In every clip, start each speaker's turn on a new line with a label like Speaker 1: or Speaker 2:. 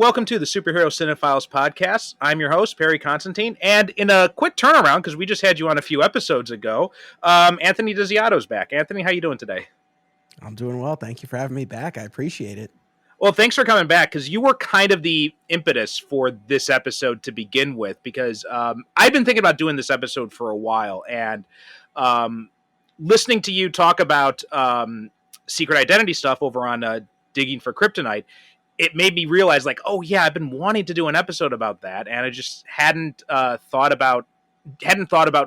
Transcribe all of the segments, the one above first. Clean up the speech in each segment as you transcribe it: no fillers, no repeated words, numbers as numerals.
Speaker 1: Welcome to the Superhero Cinephiles podcast. I'm your host, Perry Constantine, and in a quick turnaround, because we just had you on a few episodes ago, Anthony Desiato's back. Anthony, how you doing today?
Speaker 2: I'm doing well. Thank you for having me back. I appreciate it.
Speaker 1: Well, thanks for coming back, because you were kind of the impetus for this episode to begin with, because I've been thinking about doing this episode for a while, and listening to you talk about secret identity stuff over on Digging for Kryptonite, it made me realize, like, oh yeah, I've been wanting to do an episode about that, and I just hadn't thought about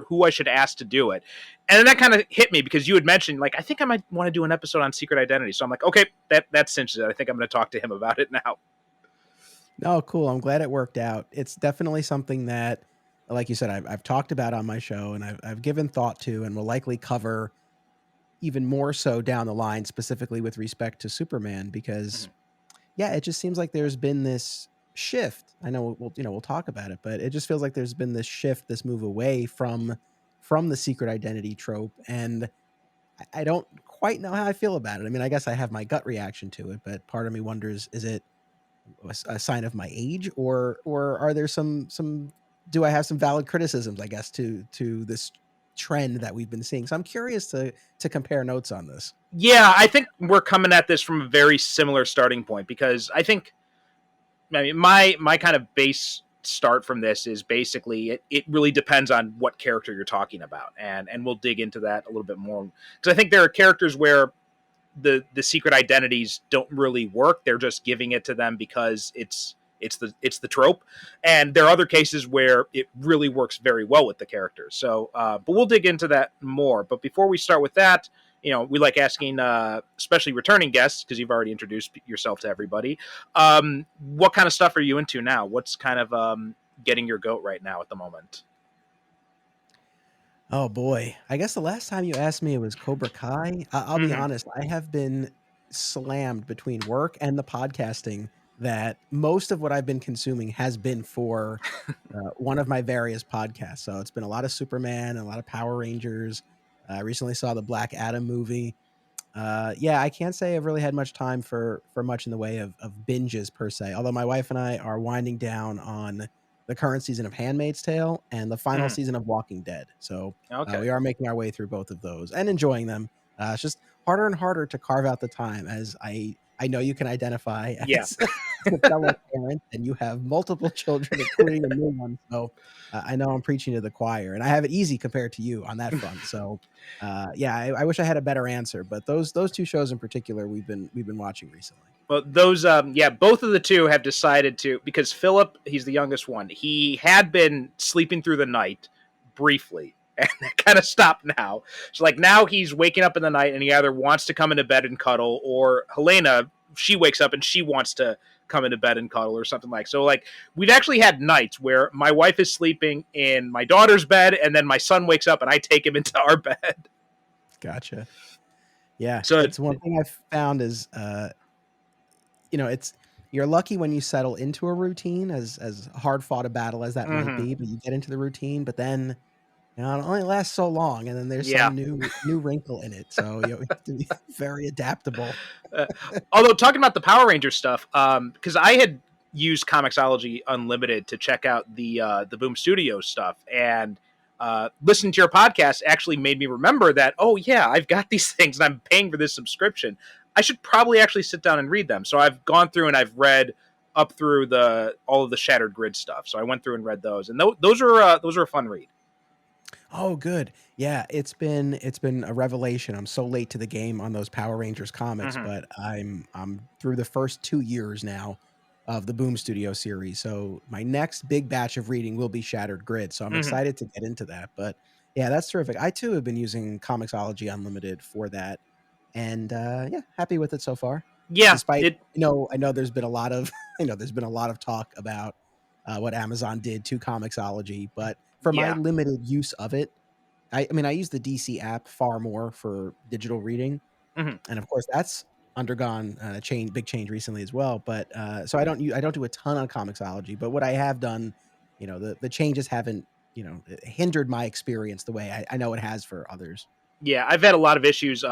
Speaker 1: who I should ask to do it. And then that kind of hit me because you had mentioned, like, I think I might want to do an episode on secret identity. So I'm like, okay, that cinches it. I think I'm going to talk to him about it now.
Speaker 2: No, cool. I'm glad it worked out. It's definitely something that, like you said, I've talked about on my show, and I've given thought to, and will likely cover even more so down the line, specifically with respect to Superman, because yeah, it just seems like there's been this shift. I know we'll talk about it, but it just feels like there's been this shift, this move away from the secret identity trope, and I don't quite know how I feel about it. I mean, I guess I have my gut reaction to it, but part of me wonders, is it a sign of my age, or are there some do I have some valid criticisms, I guess, to this trend that we've been seeing? So I'm curious to compare notes on this.
Speaker 1: Yeah, I think we're coming at this from a very similar starting point, because I think, I mean, my kind of base start from this is basically it really depends on what character you're talking about, and we'll dig into that a little bit more, because I think there are characters where the secret identities don't really work. They're just giving it to them because it's the trope, and there are other cases where it really works very well with the characters. So, but we'll dig into that more. But before we start with that, we like asking, especially returning guests, because you've already introduced yourself to everybody. What kind of stuff are you into now? What's kind of getting your goat right now at the moment?
Speaker 2: Oh boy, I guess the last time you asked me, it was Cobra Kai. I'll be honest, I have been slammed between work and the podcasting, that most of what I've been consuming has been for one of my various podcasts. So it's been a lot of Superman, a lot of Power Rangers. I recently saw the Black Adam movie. Yeah, I can't say I've really had much time for much in the way of binges per se. Although my wife and I are winding down on the current season of Handmaid's Tale and the final season of Walking Dead. So
Speaker 1: Okay.
Speaker 2: we are making our way through both of those and enjoying them. It's just harder and harder to carve out the time, as I know you can identify as a fellow parent, and you have multiple children, including a new one. So I know I'm preaching to the choir, and I have it easy compared to you on that front. So yeah, I wish I had a better answer, but those two shows in particular we've been watching recently.
Speaker 1: Well, those, both of the two have decided to, because Philip, he's the youngest one. He had been sleeping through the night briefly, and it kind of stopped now. So, like, now he's waking up in the night, and he either wants to come into bed and cuddle, or Helena, she wakes up and she wants to come into bed and cuddle, or something like. So, like, we've actually had nights where my wife is sleeping in my daughter's bed, and then my son wakes up, and I take him into our bed.
Speaker 2: Gotcha. Yeah.
Speaker 1: So
Speaker 2: it's one thing I've found is, you're lucky when you settle into a routine, as hard fought a battle as that might be, but you get into the routine, but then it only lasts so long, and then there's some new wrinkle in it. So you have to be very adaptable.
Speaker 1: Although, talking about the Power Ranger stuff, because I had used Comixology Unlimited to check out the Boom Studios stuff, and listening to your podcast actually made me remember that, oh yeah, I've got these things and I'm paying for this subscription. I should probably actually sit down and read them. So I've gone through and I've read up through all of the Shattered Grid stuff. So I went through and read those, and those are a fun read.
Speaker 2: Oh, good. Yeah, it's been a revelation. I'm so late to the game on those Power Rangers comics, but I'm through the first 2 years now of the Boom Studio series. So my next big batch of reading will be Shattered Grid. So I'm excited to get into that. But yeah, that's terrific. I too have been using Comixology Unlimited for that, and yeah, happy with it so far.
Speaker 1: Yeah,
Speaker 2: despite I know there's been a lot of there's been a lot of talk about what Amazon did to Comixology, but for my limited use of it, I mean, I use the DC app far more for digital reading, and of course that's undergone big change recently as well. But so I don't do a ton on Comixology, but what I have done, the changes haven't hindered my experience the way I know it has for others.
Speaker 1: Yeah, I've had a lot of issues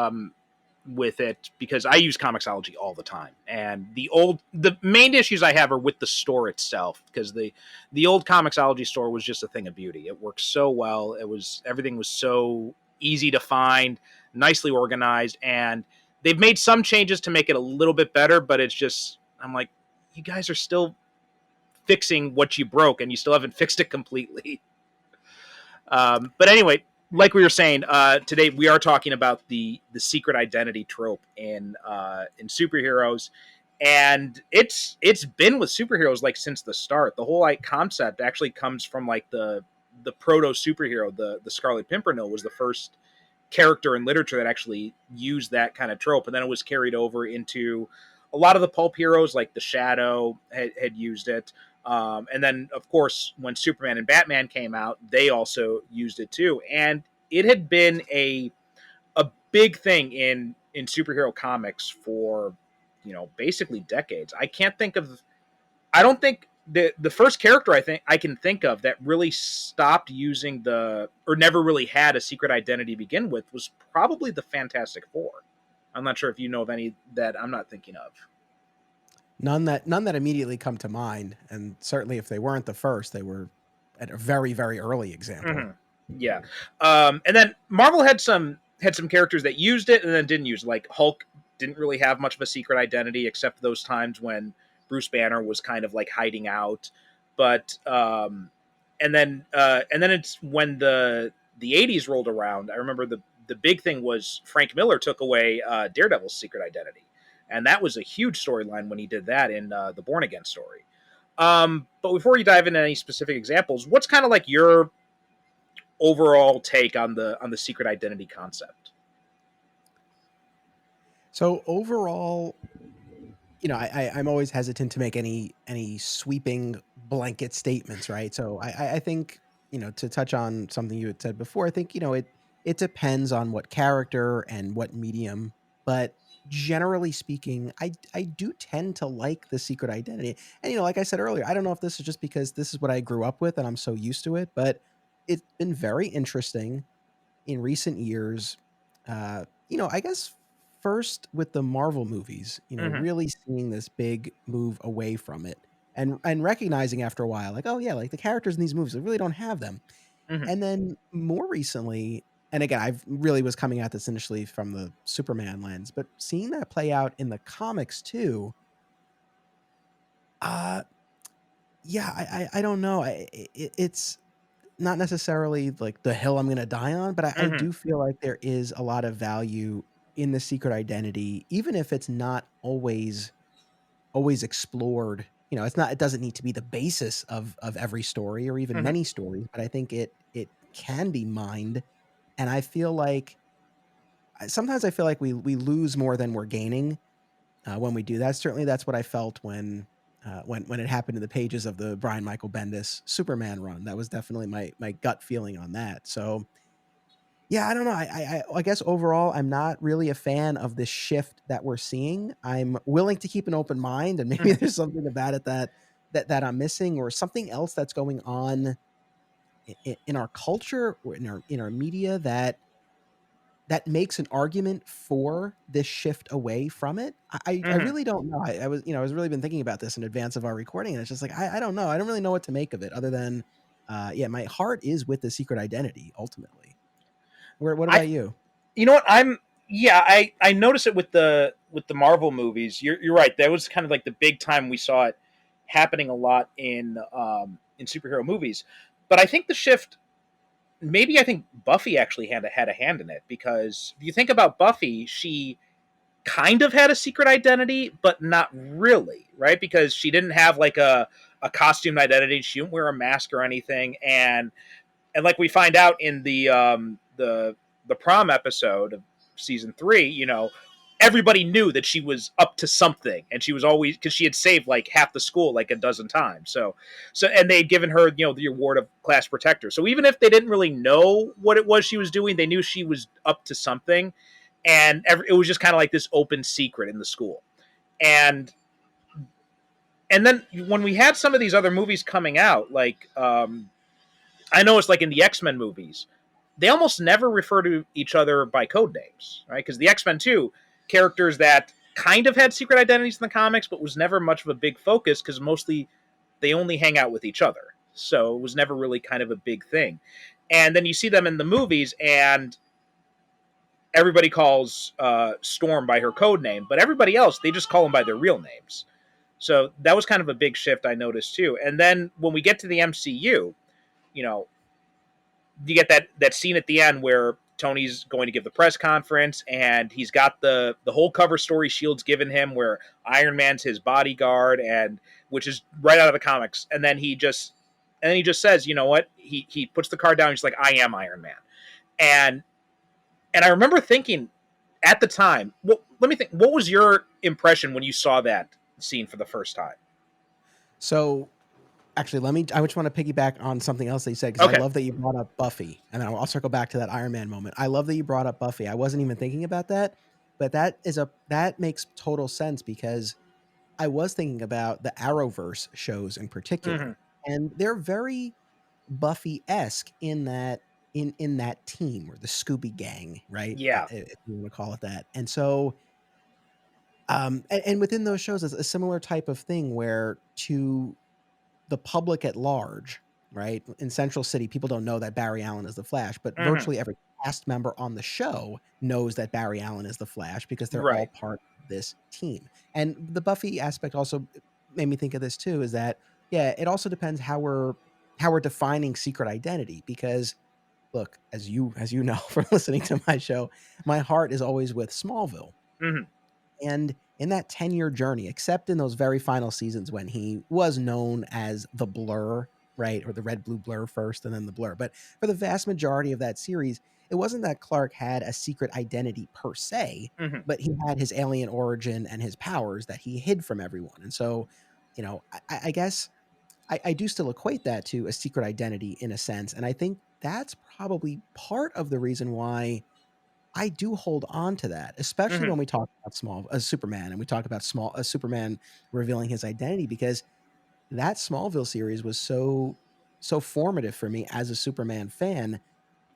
Speaker 1: with it because I use Comixology all the time, and the main issues I have are with the store itself because the old Comixology store was just a thing of beauty. It worked so well. Everything was so easy to find, nicely organized, and they've made some changes to make it a little bit better. But it's just I'm like, you guys are still fixing what you broke, and you still haven't fixed it completely. But anyway, like we were saying, today we are talking about the secret identity trope in superheroes, and it's been with superheroes like since the start. The whole like concept actually comes from like the proto superhero. The Scarlet Pimpernel was the first character in literature that actually used that kind of trope, and then it was carried over into a lot of the pulp heroes, like the Shadow had used it. And then, of course, when Superman and Batman came out, they also used it too. And it had been a big thing in superhero comics for basically decades. I don't think the first character I think I can think of that really stopped using or never really had a secret identity to begin with was probably the Fantastic Four. I'm not sure if you know of any that I'm not thinking of.
Speaker 2: None that immediately come to mind, and certainly if they weren't the first, they were at a very, very early example.
Speaker 1: Yeah. And then Marvel had some characters that used it and then didn't use it. Like Hulk didn't really have much of a secret identity except those times when Bruce Banner was kind of like hiding out. But and then it's when the 80s rolled around. I remember the big thing was Frank Miller took away Daredevil's secret identity, and that was a huge storyline when he did that in the Born Again story. But before you dive into any specific examples, what's kind of like your overall take on the secret identity concept?
Speaker 2: So overall, I'm always hesitant to make any sweeping blanket statements, right? So I think, to touch on something you had said before, I think, it depends on what character and what medium, but generally speaking, I do tend to like the secret identity. And, like I said earlier, I don't know if this is just because this is what I grew up with and I'm so used to it, but it's been very interesting in recent years. I guess first with the Marvel movies,
Speaker 1: Mm-hmm.
Speaker 2: really seeing this big move away from it and recognizing after a while, like, oh yeah, like the characters in these movies, I really don't have them.
Speaker 1: Mm-hmm.
Speaker 2: And then more recently, and again, I've really was coming at this initially from the Superman lens, but seeing that play out in the comics too, uh, yeah, I don't know. It's not necessarily like the hill I'm gonna die on, but I
Speaker 1: Mm-hmm.
Speaker 2: do feel like there is a lot of value in the secret identity, even if it's not always explored. It doesn't need to be the basis of every story or even
Speaker 1: Mm-hmm.
Speaker 2: many stories, but I think it can be mined. And I feel like sometimes I feel like we lose more than we're gaining when we do that. Certainly, that's what I felt when it happened in the pages of the Brian Michael Bendis Superman run. That was definitely my gut feeling on that. So yeah, I don't know. I guess overall, I'm not really a fan of this shift that we're seeing. I'm willing to keep an open mind, and maybe
Speaker 1: Mm-hmm.
Speaker 2: there's something about it that I'm missing, or something else that's going on in our culture or in our media that makes an argument for this shift away from it. I
Speaker 1: Mm-hmm.
Speaker 2: really don't know. I was really been thinking about this in advance of our recording, and it's just like I don't know. I don't really know what to make of it, other than yeah, my heart is with the secret identity ultimately. What
Speaker 1: I
Speaker 2: about you?
Speaker 1: You know what I notice it with the Marvel movies. You're right. That was kind of like the big time we saw it happening a lot in superhero movies. But I think the shift, maybe I think Buffy actually had a hand in it, because if you think about Buffy, she kind of had a secret identity, but not really, right? Because she didn't have like a costume identity. She didn't wear a mask or anything, and like we find out in the prom episode of season 3, everybody knew that she was up to something, and she was always, because she had saved like half the school like a dozen times. So and they'd given her the award of class protector. So even if they didn't really know what it was she was doing, they knew she was up to something, and it was just kind of like this open secret in the school. And and then when we had some of these other movies coming out, like I know it's like in the X-Men movies, they almost never refer to each other by code names, right? Because the X-Men too, characters that kind of had secret identities in the comics, but was never much of a big focus because mostly they only hang out with each other. So it was never really kind of a big thing. And then you see them in the movies, and everybody calls Storm by her code name, but everybody else, they just call them by their real names. So that was kind of a big shift I noticed too. And then when we get to the MCU, you know, you get that scene at the end where Tony's going to give the press conference, and he's got the whole cover story Shield's given him, where Iron Man's his bodyguard, and which is right out of the comics. And then he just says, you know what? He puts the card down. He's like, I am Iron Man, and I remember thinking at the time. Well, let me think. What was your impression when you saw that scene for the first time?
Speaker 2: So actually, I just want to piggyback on something else that you said, because I
Speaker 1: Okay.
Speaker 2: love that you brought up Buffy, and then I'll circle back to that Iron Man moment. I love that you brought up Buffy. I wasn't even thinking about that, but that makes total sense, because I was thinking about the Arrowverse shows in
Speaker 1: Mm-hmm.
Speaker 2: particular, and they're very Buffy-esque in that in that team, or the Scooby Gang, right?
Speaker 1: Yeah.
Speaker 2: If you want to call it that. And so and within those shows is a similar type of thing where, to the public at large, right? In Central City, people don't know that Barry Allen is the Flash, but
Speaker 1: Mm-hmm.
Speaker 2: virtually every cast member on the show knows that Barry Allen is the Flash, because they're all
Speaker 1: Right.
Speaker 2: part of this team. And the Buffy aspect also made me think of this too, is that, yeah, it also depends how we're defining secret identity, because look, as you know from listening to my show, my heart is always with Smallville.
Speaker 1: Mm-hmm.
Speaker 2: And in that 10-year journey, except in those very final seasons when he was known as the Blur, right? Or the red, blue blur first and then the Blur. But for the vast majority of that series, it wasn't that Clark had a secret identity per se,
Speaker 1: Mm-hmm.
Speaker 2: but he had his alien origin and his powers that he hid from everyone. And so, I guess I do still equate that to a secret identity in a sense. And I think that's probably part of the reason why I do hold on to that, especially
Speaker 1: Mm-hmm.
Speaker 2: when we talk about Superman, and we talk about Superman revealing his identity, because that Smallville series was so formative for me as a Superman fan,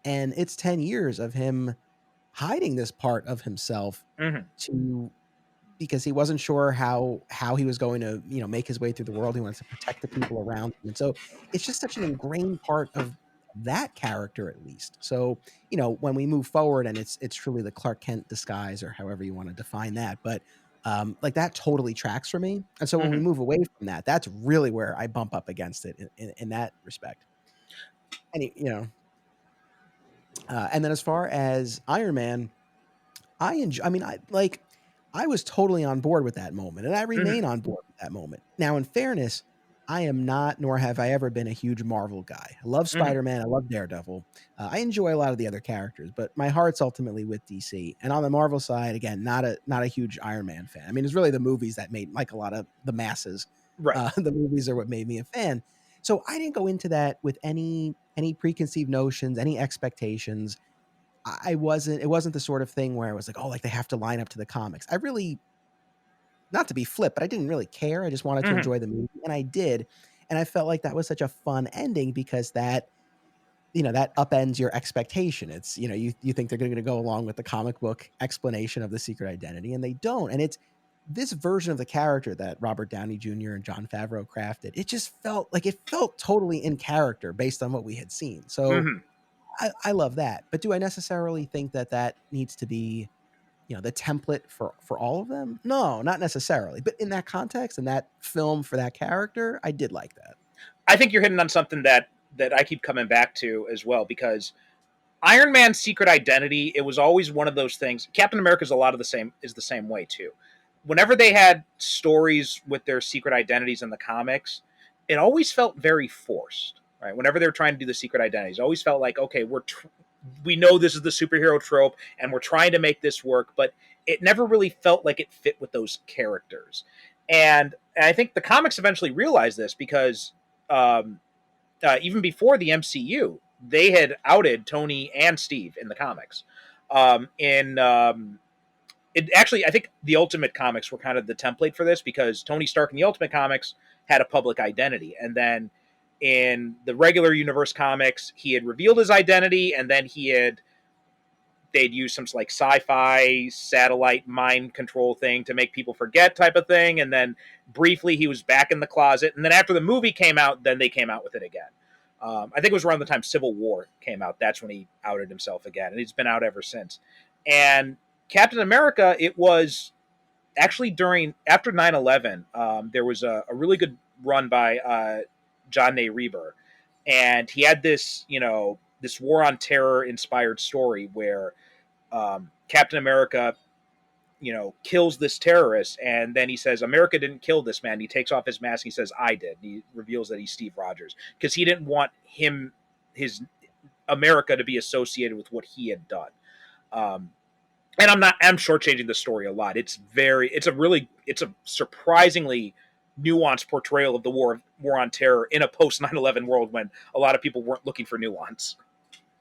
Speaker 2: and it's 10 years of him hiding this part of himself,
Speaker 1: Mm-hmm.
Speaker 2: to because he wasn't sure how he was going to, make his way through the world. He wanted to protect the people around him. And so it's just such an ingrained part of that character, at least. So, when we move forward, and it's truly the Clark Kent disguise, or however you want to define that, but like, that totally tracks for me. And so when we
Speaker 1: Mm-hmm.
Speaker 2: move away from that, that's really where I bump up against it in that respect. And and then as far as Iron Man, I enjoy. I mean, I was totally on board with that moment, and I
Speaker 1: Mm-hmm.
Speaker 2: remain on board with that moment. Now, in fairness, I am not, nor have I ever been, a huge Marvel guy. I love
Speaker 1: Mm-hmm.
Speaker 2: Spider-Man. I love Daredevil. I enjoy a lot of the other characters, but my heart's ultimately with DC. And on the Marvel side, again, not a huge Iron Man fan. I mean, it's really the movies that made, like, a lot of the masses.
Speaker 1: Right.
Speaker 2: The movies are what made me a fan. So I didn't go into that with any preconceived notions, any expectations. I wasn't It wasn't the sort of thing where I was like, "Oh, like, they have to line up to the comics." I really, not to be flip, but I didn't really care. I just wanted to
Speaker 1: Mm-hmm.
Speaker 2: enjoy the movie, and I did. And I felt like that was such a fun ending, because that upends your expectation. It's, you think they're gonna go along with the comic book explanation of the secret identity, and they don't. And it's this version of the character that Robert Downey Jr. and Jon Favreau crafted. It felt totally in character based on what we had seen. So
Speaker 1: Mm-hmm.
Speaker 2: I love that. But do I necessarily think that that needs to be, the template for all of them? No, not necessarily. But in that context, in that film, for that character, I did like that.
Speaker 1: I think you're hitting on something that I keep coming back to as well, because Iron Man's secret identity, it was always one of those things. Captain America's a lot of the same way too. Whenever they had stories with their secret identities in the comics, it always felt very forced. Right? Whenever they were trying to do the secret identities, it always felt like, okay, we know this is the superhero trope, and we're trying to make this work, but it never really felt like it fit with those characters. And I think the comics eventually realized this, because um, even before the MCU, they had outed Tony and Steve in the comics. In it actually, I think the Ultimate comics were kind of the template for this, because Tony Stark in the Ultimate comics had a public identity, and then in the regular universe comics, he had revealed his identity, and then he had they'd use some like sci-fi satellite mind control thing to make people forget type of thing, and then briefly he was back in the closet, and then after the movie came out, then they came out with it again. I think it was around the time Civil War came out. That's when he outed himself again, and he's been out ever since. And Captain America, it was actually during after 9/11. There was a really good run by John A. Reber, and he had this this war on terror inspired story where Captain America kills this terrorist, and then he says America didn't kill this man. He takes off his mask. He says I did. He reveals that he's Steve Rogers because he didn't want his America to be associated with what he had done. And I'm shortchanging the story a lot. It's a surprisingly nuanced portrayal of the war on terror in a post 9/11 world when a lot of people weren't looking for nuance.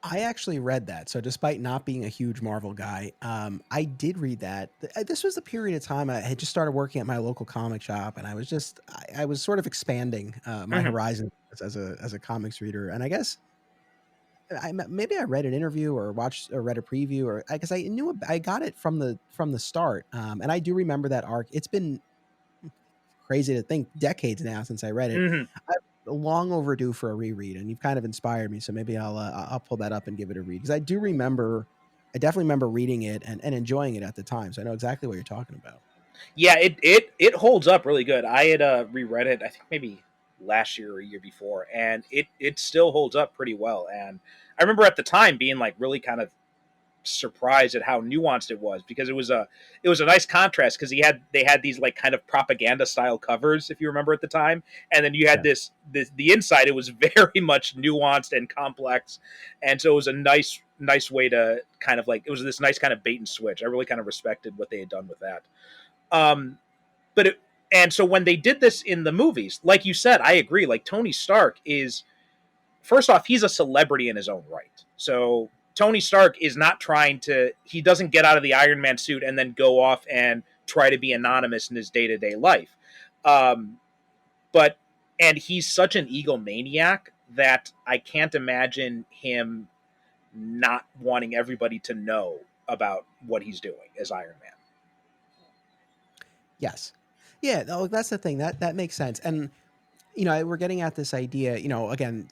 Speaker 2: I actually read that. So despite not being a huge Marvel guy, I did read that. This was the period of time I had just started working at my local comic shop, and I was sort of expanding my horizon as a comics reader. And I guess maybe I read an interview or watched or read a preview, or I guess I knew I got it from the start. And I do remember that arc. It's been crazy to think decades now since I read it.
Speaker 1: Mm-hmm.
Speaker 2: I'm long overdue for a reread, and you've kind of inspired me. So maybe I'll pull that up and give it a read, because I definitely remember reading it and enjoying it at the time. So I know exactly what you're talking about.
Speaker 1: Yeah, it holds up really good. I had reread it, I think maybe last year or a year before, and it still holds up pretty well. And I remember at the time being like really kind of surprised at how nuanced it was, because it was a nice contrast, because they had these like kind of propaganda style covers, if you remember at the time, and then you had
Speaker 2: Yeah.
Speaker 1: this the inside, it was very much nuanced and complex, and so it was a nice way to kind of like, it was this nice kind of bait and switch. I really kind of respected what they had done with that. um but it, and so when they did this in the movies, like you said, I agree, like Tony Stark is, first off, he's a celebrity in his own right. So Tony Stark is not trying to, he doesn't get out of the Iron Man suit and then go off and try to be anonymous in his day-to-day life. Um, but, and he's such an egomaniac that I can't imagine him not wanting everybody to know about what he's doing as Iron Man.
Speaker 2: Yes. Yeah. No, that's the thing that makes sense. And we're getting at this idea. Again,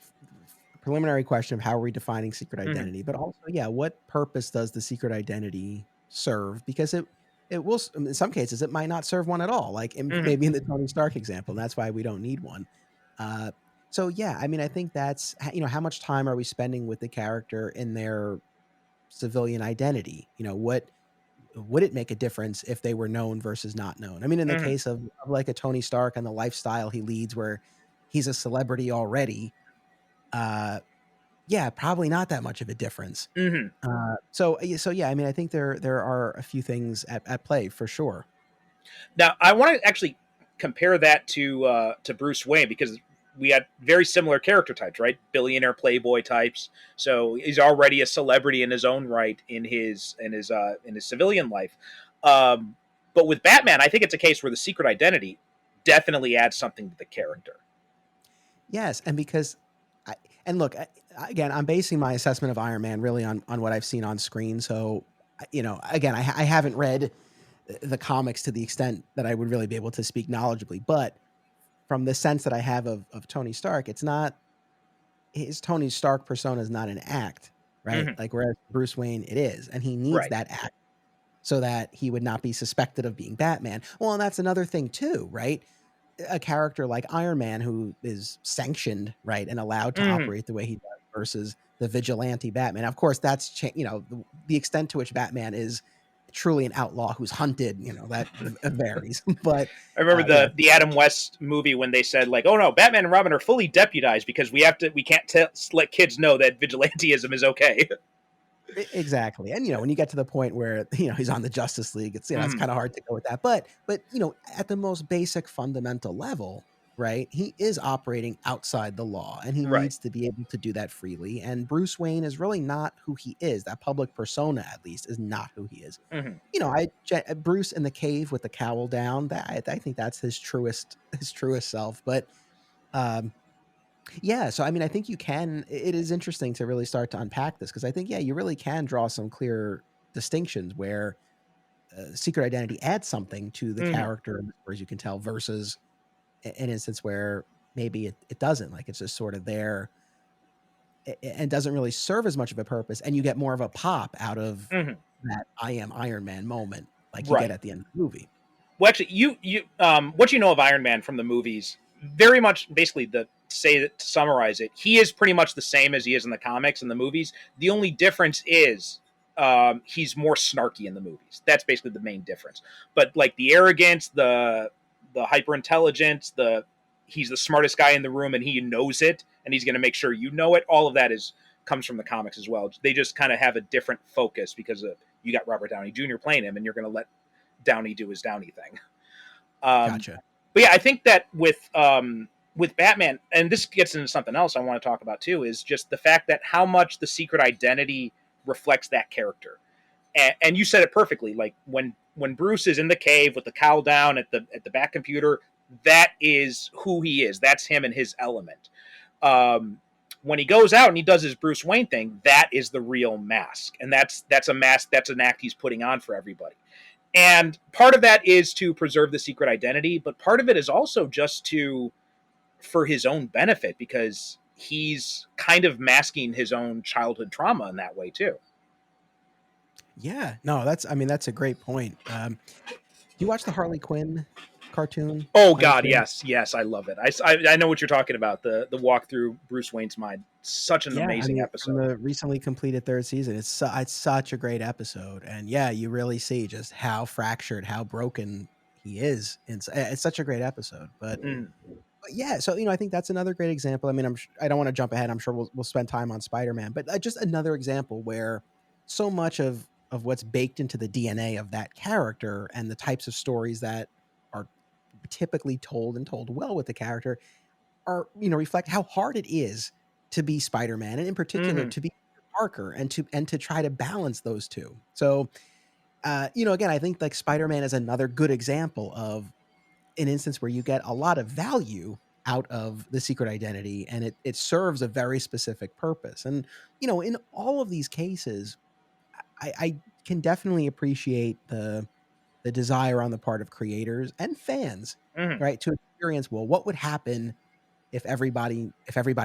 Speaker 2: preliminary question of how are we defining secret
Speaker 1: Mm-hmm.
Speaker 2: identity, but also, yeah, what purpose does the secret identity serve? Because it will, in some cases, it might not serve one at all. Like
Speaker 1: Mm-hmm.
Speaker 2: maybe in the Tony Stark example, and that's why we don't need one. Uh, so yeah, I mean, I think that's how much time are we spending with the character in their civilian identity? What would it make a difference if they were known versus not known? I mean, in the
Speaker 1: Mm-hmm.
Speaker 2: case of like a Tony Stark and the lifestyle he leads, where he's a celebrity already, uh, yeah, probably not that much of a difference.
Speaker 1: Mm-hmm.
Speaker 2: So yeah, I mean, I think there are a few things at play for sure.
Speaker 1: Now, I want to actually compare that to Bruce Wayne, because we had very similar character types, right? Billionaire playboy types. So he's already a celebrity in his own right in his civilian life. Um, but with Batman, I think it's a case where the secret identity definitely adds something to the character.
Speaker 2: Yes, and because I and look, again, I'm basing my assessment of Iron Man really on what I've seen on screen. So, again, I haven't read the comics to the extent that I would really be able to speak knowledgeably, but from the sense that I have of Tony Stark, it's not his Tony Stark persona is not an act, right?
Speaker 1: Mm-hmm.
Speaker 2: Like whereas Bruce Wayne it is, and he needs
Speaker 1: Right.
Speaker 2: that act so that he would not be suspected of being Batman. Well, and that's another thing too, right? A character like Iron Man who is sanctioned, right, and allowed to
Speaker 1: Mm-hmm.
Speaker 2: operate the way he does versus the vigilante Batman. Of course, that's the extent to which Batman is truly an outlaw who's hunted. That varies, but
Speaker 1: I remember
Speaker 2: yeah,
Speaker 1: the Adam West movie when they said like, "Oh no, Batman and Robin are fully deputized because we can't let kids know that vigilanteism is okay."
Speaker 2: exactly. And when you get to the point where he's on the Justice League, it's
Speaker 1: Mm-hmm.
Speaker 2: kind of hard to go with that. But at the most basic fundamental level, right? He is operating outside the law, and he
Speaker 1: Right.
Speaker 2: needs to be able to do that freely. And Bruce Wayne is really not who he is. That public persona, at least, is not who he is.
Speaker 1: Mm-hmm.
Speaker 2: Bruce in the cave with the cowl down. That I think that's his truest self. But um, Yeah, so I mean, I think you can. It is interesting to really start to unpack this because I think, yeah, you really can draw some clear distinctions where secret identity adds something to the
Speaker 1: Hmm.
Speaker 2: character, as you can tell, versus an instance where maybe it doesn't. Like it's just sort of there and doesn't really serve as much of a purpose, and you get more of a pop out of
Speaker 1: Hmm.
Speaker 2: that "I am Iron Man" moment, like you get
Speaker 1: Right.
Speaker 2: at the end of the movie.
Speaker 1: Well, actually, what you know of Iron Man from the movies, very much basically the say that to summarize it, he is pretty much the same as he is in the comics and the movies. The only difference is he's more snarky in the movies. That's basically the main difference. But like the arrogance, the hyper intelligence, the he's the smartest guy in the room and he knows it, and he's going to make sure you know it. All of that is comes from the comics as well. They just kind of have a different focus because you got Robert Downey Jr. playing him, and you're going to let Downey do his Downey thing. Um,
Speaker 2: Gotcha.
Speaker 1: but yeah, I think that with Batman, and this gets into something else I want to talk about too, is just the fact that how much the secret identity reflects that character. And you said it perfectly. Like when Bruce is in the cave with the cowl down at the back computer, that is who he is. That's him and his element. When he goes out and he does his Bruce Wayne thing, that is the real mask, and that's a mask. That's an act he's putting on for everybody. And part of that is to preserve the secret identity, but part of it is also just to for his own benefit because he's kind of masking his own childhood trauma in that way too.
Speaker 2: Yeah, no, that's I mean, that's a great point. Do you watch the Harley Quinn cartoon
Speaker 1: Oh
Speaker 2: on
Speaker 1: God,
Speaker 2: HBO?
Speaker 1: yes, yes, I love it. I know what you're talking about. The walk through Bruce Wayne's mind. Such an
Speaker 2: Yeah, I
Speaker 1: amazing
Speaker 2: mean, from
Speaker 1: episode.
Speaker 2: the recently completed 3rd season, it's such a great episode, and yeah, you really see just how fractured, how broken he is. It's such a great episode,
Speaker 1: Mm,
Speaker 2: but yeah, so I think that's another great example. I mean, I don't want to jump ahead. I'm sure we'll spend time on Spider-Man, but just another example where so much of what's baked into the DNA of that character and the types of stories that are typically told and told well with the character are reflect how hard it is to be Spider-Man, and in particular
Speaker 1: mm,
Speaker 2: to be Parker, and to try to balance those two. So, again, I think like Spider-Man is another good example of an instance where you get a lot of value out of the secret identity, and it serves a very specific purpose. And in all of these cases, I can definitely appreciate the desire on the part of creators and fans,
Speaker 1: mm,
Speaker 2: right, to experience, well, what would happen if everybody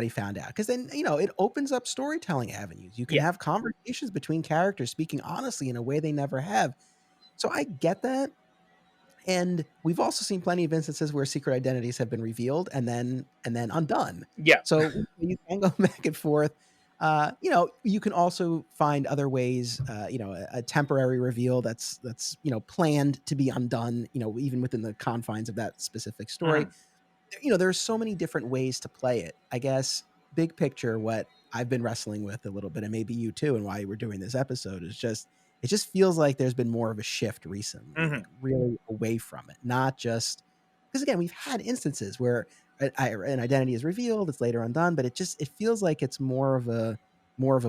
Speaker 2: found out? Because then it opens up storytelling avenues. You can
Speaker 1: yeah,
Speaker 2: have conversations between characters speaking honestly in a way they never have. So I get that, and we've also seen plenty of instances where secret identities have been revealed and then undone.
Speaker 1: yeah,
Speaker 2: So you can go back and forth. You can also find other ways. A temporary reveal that's planned to be undone. Even within the confines of that specific story.
Speaker 1: mm,
Speaker 2: There's so many different ways to play it. I guess big picture, what I've been wrestling with a little bit, and maybe you too, and why we're doing this episode is just it just feels like there's been more of a shift recently,
Speaker 1: mm,
Speaker 2: like really away from it. Not just because again, we've had instances where an identity is revealed, it's later undone, but it feels like it's more of a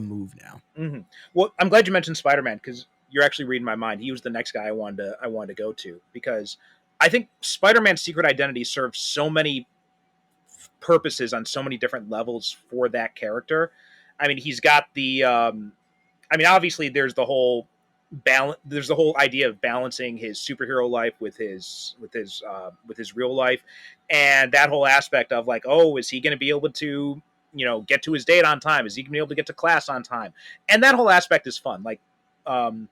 Speaker 2: move now.
Speaker 1: mm. Well, I'm glad you mentioned Spider-Man because you're actually reading my mind. He was the next guy I wanted to go to because I think Spider-Man's secret identity serves so many purposes on so many different levels for that character. I mean, he's got the. I mean, obviously, there's the whole balance. There's the whole idea of balancing his superhero life with his real life, and that whole aspect of like, oh, is he going to be able to get to his date on time? Is he going to be able to get to class on time? And that whole aspect is fun. Like, um,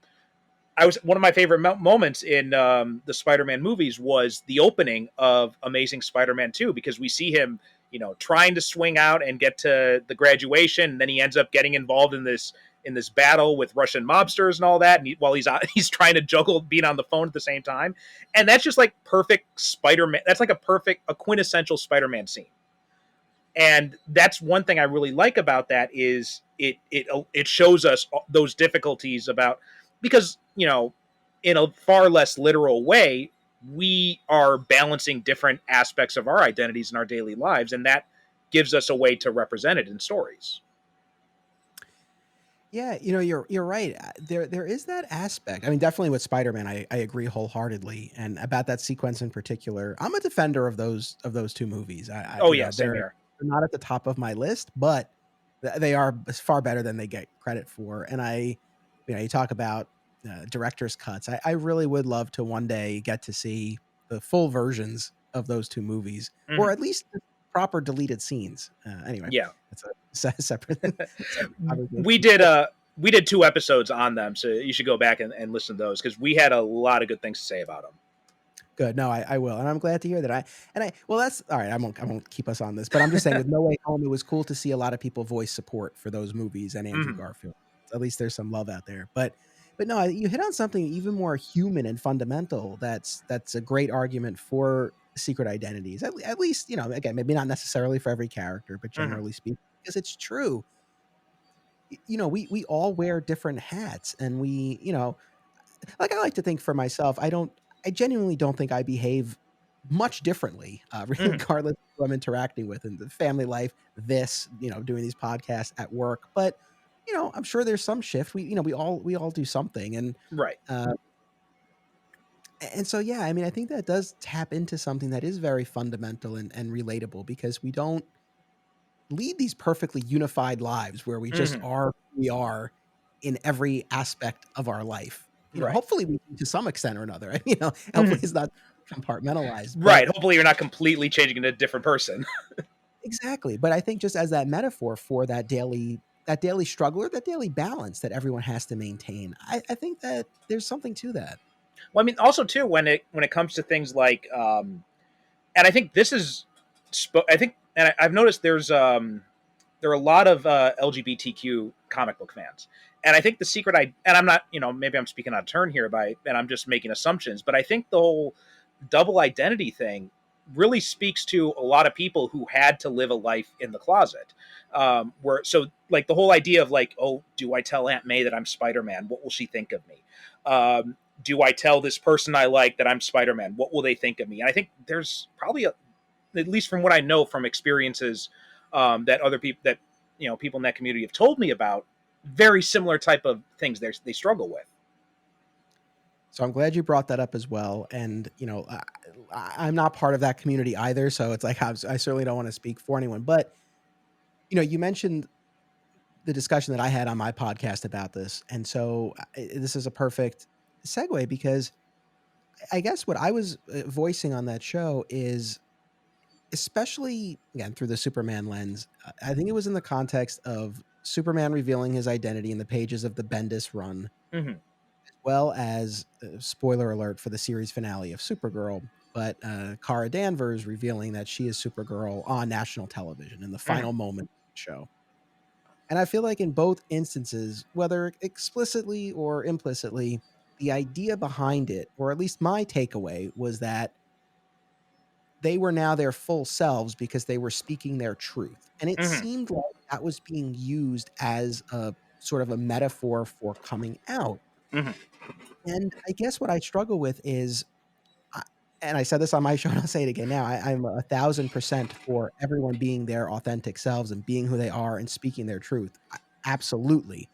Speaker 1: I was one of my favorite moments in the Spider-Man movies was the opening of Amazing Spider-Man 2 because we see him, trying to swing out and get to the graduation, and then he ends up getting involved in this battle with Russian mobsters and all that. And while he's trying to juggle being on the phone at the same time, and that's just like perfect Spider-Man. That's like a quintessential Spider-Man scene. And that's one thing I really like about that is it shows us those difficulties about because in a far less literal way we are balancing different aspects of our identities in our daily lives, and that gives us a way to represent it in stories.
Speaker 2: Yeah, you're right. There is that aspect. I mean, definitely with Spider-Man, I agree wholeheartedly, and about that sequence in particular. I'm a defender of those two movies.
Speaker 1: Oh yeah,
Speaker 2: They're
Speaker 1: same here.
Speaker 2: they're not at the top of my list, but they are far better than they get credit for. And you talk about director's cuts. I really would love to one day get to see the full versions of those two movies, or
Speaker 1: Mhm.
Speaker 2: at least the proper deleted scenes. Anyway,
Speaker 1: Yeah.
Speaker 2: that's a separate, separate conversation.
Speaker 1: we did we did 2 episodes on them, so you should go back and listen to those because we had a lot of good things to say about them.
Speaker 2: Good. No, I will, and I'm glad to hear that. Well, that's all right. I won't keep us on this, but I'm just saying, with No Way Home, it was cool to see a lot of people voice support for those movies and Andrew
Speaker 1: Mhm.
Speaker 2: Garfield. At least there's some love out there. But no, you hit on something even more human and fundamental. That's a great argument for secret identities. At least, again, maybe not necessarily for every character, but
Speaker 1: Mhm.
Speaker 2: generally speaking, because it's true. We all wear different hats, and like, I like to think for myself, I genuinely don't think I behave much differently,
Speaker 1: Mhm.
Speaker 2: regardless of who I'm interacting with in the family life, doing these podcasts at work. But, I'm sure there's some shift. We all do something.
Speaker 1: Right.
Speaker 2: Uh, and so, yeah, I mean, I think that does tap into something that is very fundamental and relatable, because we don't lead these perfectly unified lives where we just
Speaker 1: Mhm.
Speaker 2: are who we are in every aspect of our life.
Speaker 1: Right.
Speaker 2: Hopefully we do to some extent or another. Hopefully
Speaker 1: Mhm.
Speaker 2: it's not compartmentalized,
Speaker 1: Right.
Speaker 2: but
Speaker 1: Hopefully, you're not completely changing into a different person.
Speaker 2: exactly. But I think, just as that metaphor for that daily struggle, or that daily balance that everyone has to maintain, I think that there's something to that.
Speaker 1: Well, I mean, also too, when it comes to things like, and I think this is, I think, and I've noticed there are a lot of LGBTQ comic book fans, and I think the secret and I'm not, maybe I'm speaking on a turn here and I'm just making assumptions, but I think the whole double identity thing really speaks to a lot of people who had to live a life in the closet. Where so like the whole idea of like, oh, do I tell Aunt May that I'm Spider-Man? What will she think of me? Do I tell this person I like that I'm Spider-Man? What will they think of me? And I think there's probably at least from what I know from experiences that other people that people in that community have told me about, very similar type of things they struggle with.
Speaker 2: So I'm glad you brought that up as well. And, I'm not part of that community either. So it's like, I certainly don't want to speak for anyone. But, you mentioned the discussion that I had on my podcast about this. And so this is a perfect segue, because I guess what I was voicing on that show is, especially again through the Superman lens, I think it was in the context of Superman revealing his identity in the pages of the Bendis run,
Speaker 1: Mm-hmm.
Speaker 2: as well as, spoiler alert for the series finale of Supergirl, but Kara Danvers revealing that she is Supergirl on national television in the
Speaker 1: Mm-hmm.
Speaker 2: final moment of the show. And I feel like in both instances, whether explicitly or implicitly, the idea behind it, or at least my takeaway, was that they were now their full selves because they were speaking their truth. And it
Speaker 1: Mm-hmm.
Speaker 2: seemed like that was being used as a sort of a metaphor for coming out.
Speaker 1: Mm-hmm.
Speaker 2: And I guess what I struggle with is, I- and I said this on my show, and I'll say it again now, I'm 1,000% for everyone being their authentic selves and being who they are and speaking their truth. Absolutely.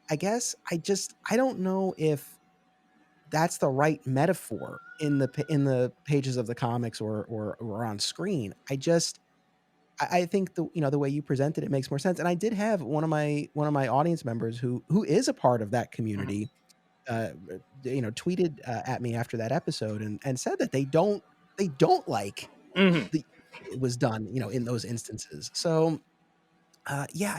Speaker 2: I guess I don't know if that's the right metaphor in the pages of the comics, or on screen. I think the way you presented it makes more sense. And I did have one of my audience members who is a part of that
Speaker 1: Mm-hmm.
Speaker 2: community, tweeted at me after that episode, and said that they don't like
Speaker 1: Mm-hmm.
Speaker 2: the it was done, in those instances. So, yeah,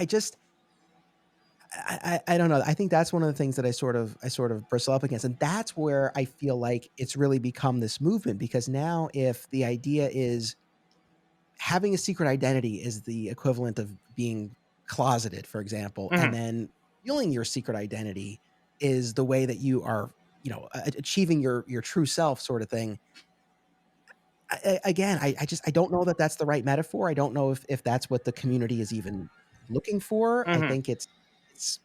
Speaker 2: I don't know. I think that's one of the things that I sort of bristle up against, and that's where I feel like it's really become this movement, because now, if the idea is having a secret identity is the equivalent of being closeted, for example, and
Speaker 1: Mm-hmm.
Speaker 2: then feeling your secret identity is the way that you are, achieving your true self, sort of thing. Again, I don't know that that's the right metaphor. I don't know if that's what the community is even looking for. I
Speaker 1: Mm-hmm.
Speaker 2: think it's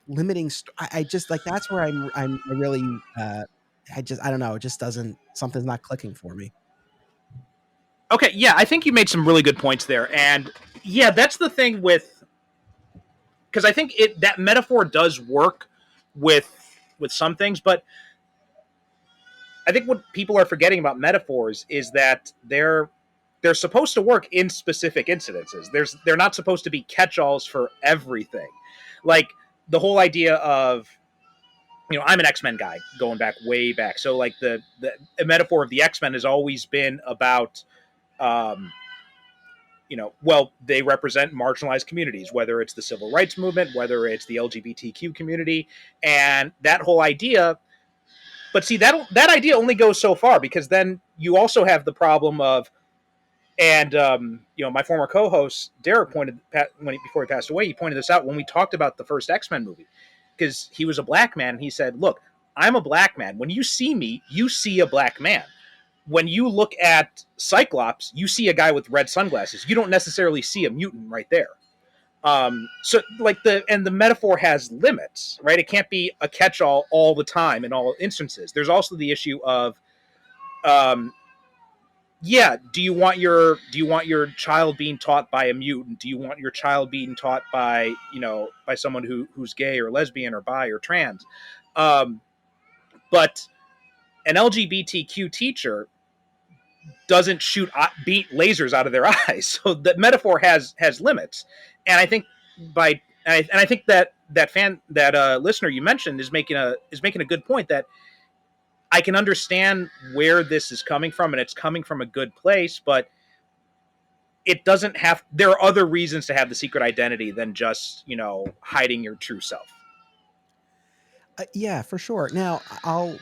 Speaker 2: limiting. I just, like, that's where I really, I don't know. It just doesn't, something's not clicking for me.
Speaker 1: Okay, yeah, I think you made some really good points there, and yeah, that's the thing with because I think it that metaphor does work with some things, but I think what people are forgetting about metaphors is that they're they're supposed to work in specific incidences. They're not supposed to be catch-alls for everything. Like the whole idea of, I'm an X-Men guy going back way back. So like the metaphor of the X-Men has always been about um, well, they represent marginalized communities, whether it's the civil rights movement, whether it's the LGBTQ community, and that whole idea. But see, that idea only goes so far, because then you also have the problem of, and my former co-host Derek pointed before he passed away, he pointed this out when we talked about the first X-Men movie, because he was a black man, and he said, "Look, I'm a black man. When you see me, you see a black man. When you look at Cyclops, you see a guy with red sunglasses. You don't necessarily see a mutant right there." So like the metaphor has limits, right? It can't be a catch-all all the time in all instances. There's also the issue of, do you want your child being taught by a mutant? Do you want your child being taught by by someone who's gay or lesbian or bi or trans? But an LGBTQ teacher doesn't shoot beat lasers out of their eyes. So the metaphor has limits, and I think I think that listener you mentioned is making a good point, that I can understand where this is coming from, and it's coming from a good place, but it doesn't have. There are other reasons to have the secret identity than just hiding your true self.
Speaker 2: Yeah, for sure. Now,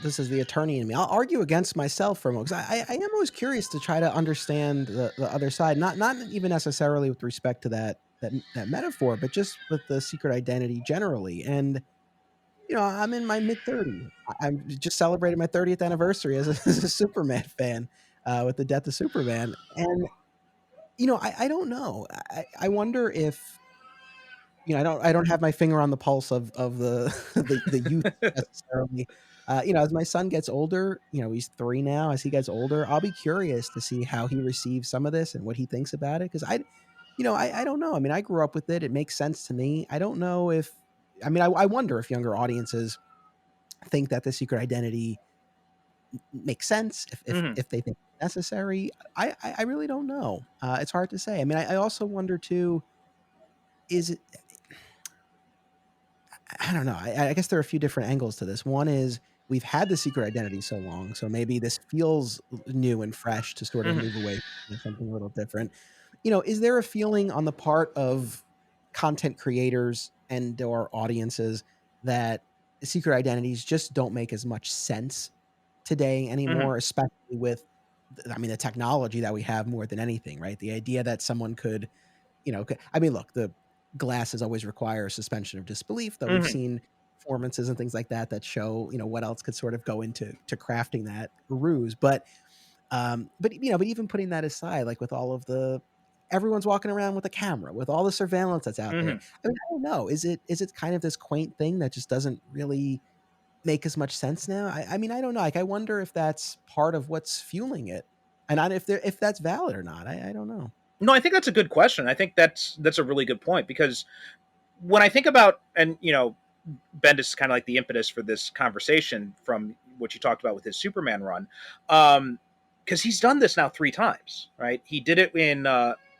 Speaker 2: this is the attorney in me. I'll argue against myself for a moment, because I am always curious to try to understand the other side, not even necessarily with respect to that metaphor, but just with the secret identity generally. And I'm in my mid-30s. I'm just celebrating my 30th anniversary as as a Superman fan, with the death of Superman. And I don't know. I wonder if I don't have my finger on the pulse of the the youth necessarily. As my son gets older, he's 3 now. As he gets older, I'll be curious to see how he receives some of this and what he thinks about it. Because I don't know. I mean, I grew up with it. It makes sense to me. I don't know if, I wonder if younger audiences think that the secret identity makes sense,
Speaker 1: Mm-hmm.
Speaker 2: if they think it's necessary. I really don't know. It's hard to say. I mean, I also wonder too, is it, I don't know. I guess there are a few different angles to this. One is we've had the secret identity so long, so maybe this feels new and fresh to sort of
Speaker 1: Mm-hmm.
Speaker 2: move away from something a little different. Is there a feeling on the part of content creators and or audiences that secret identities just don't make as much sense today
Speaker 1: Mm-hmm.
Speaker 2: anymore, especially with, the technology that we have more than anything, right? The idea that someone could, look, the glasses always require a suspension of disbelief, though we've
Speaker 1: Mm-hmm.
Speaker 2: seen performances and things like that show, what else could sort of go into crafting that ruse. But even putting that aside, like with all of everyone's walking around with a camera, with all the surveillance that's out there.
Speaker 1: Mm-hmm.
Speaker 2: I don't know. Is it kind of this quaint thing that just doesn't really make as much sense now? I don't know. Like, I wonder if that's part of what's fueling it, and if that's valid or not. I don't know.
Speaker 1: No, I think that's a good question. I think that's a really good point, because when I think about, and Bendis is kind of like the impetus for this conversation from what you talked about with his Superman run, because he's done this now 3 times, right? He did it in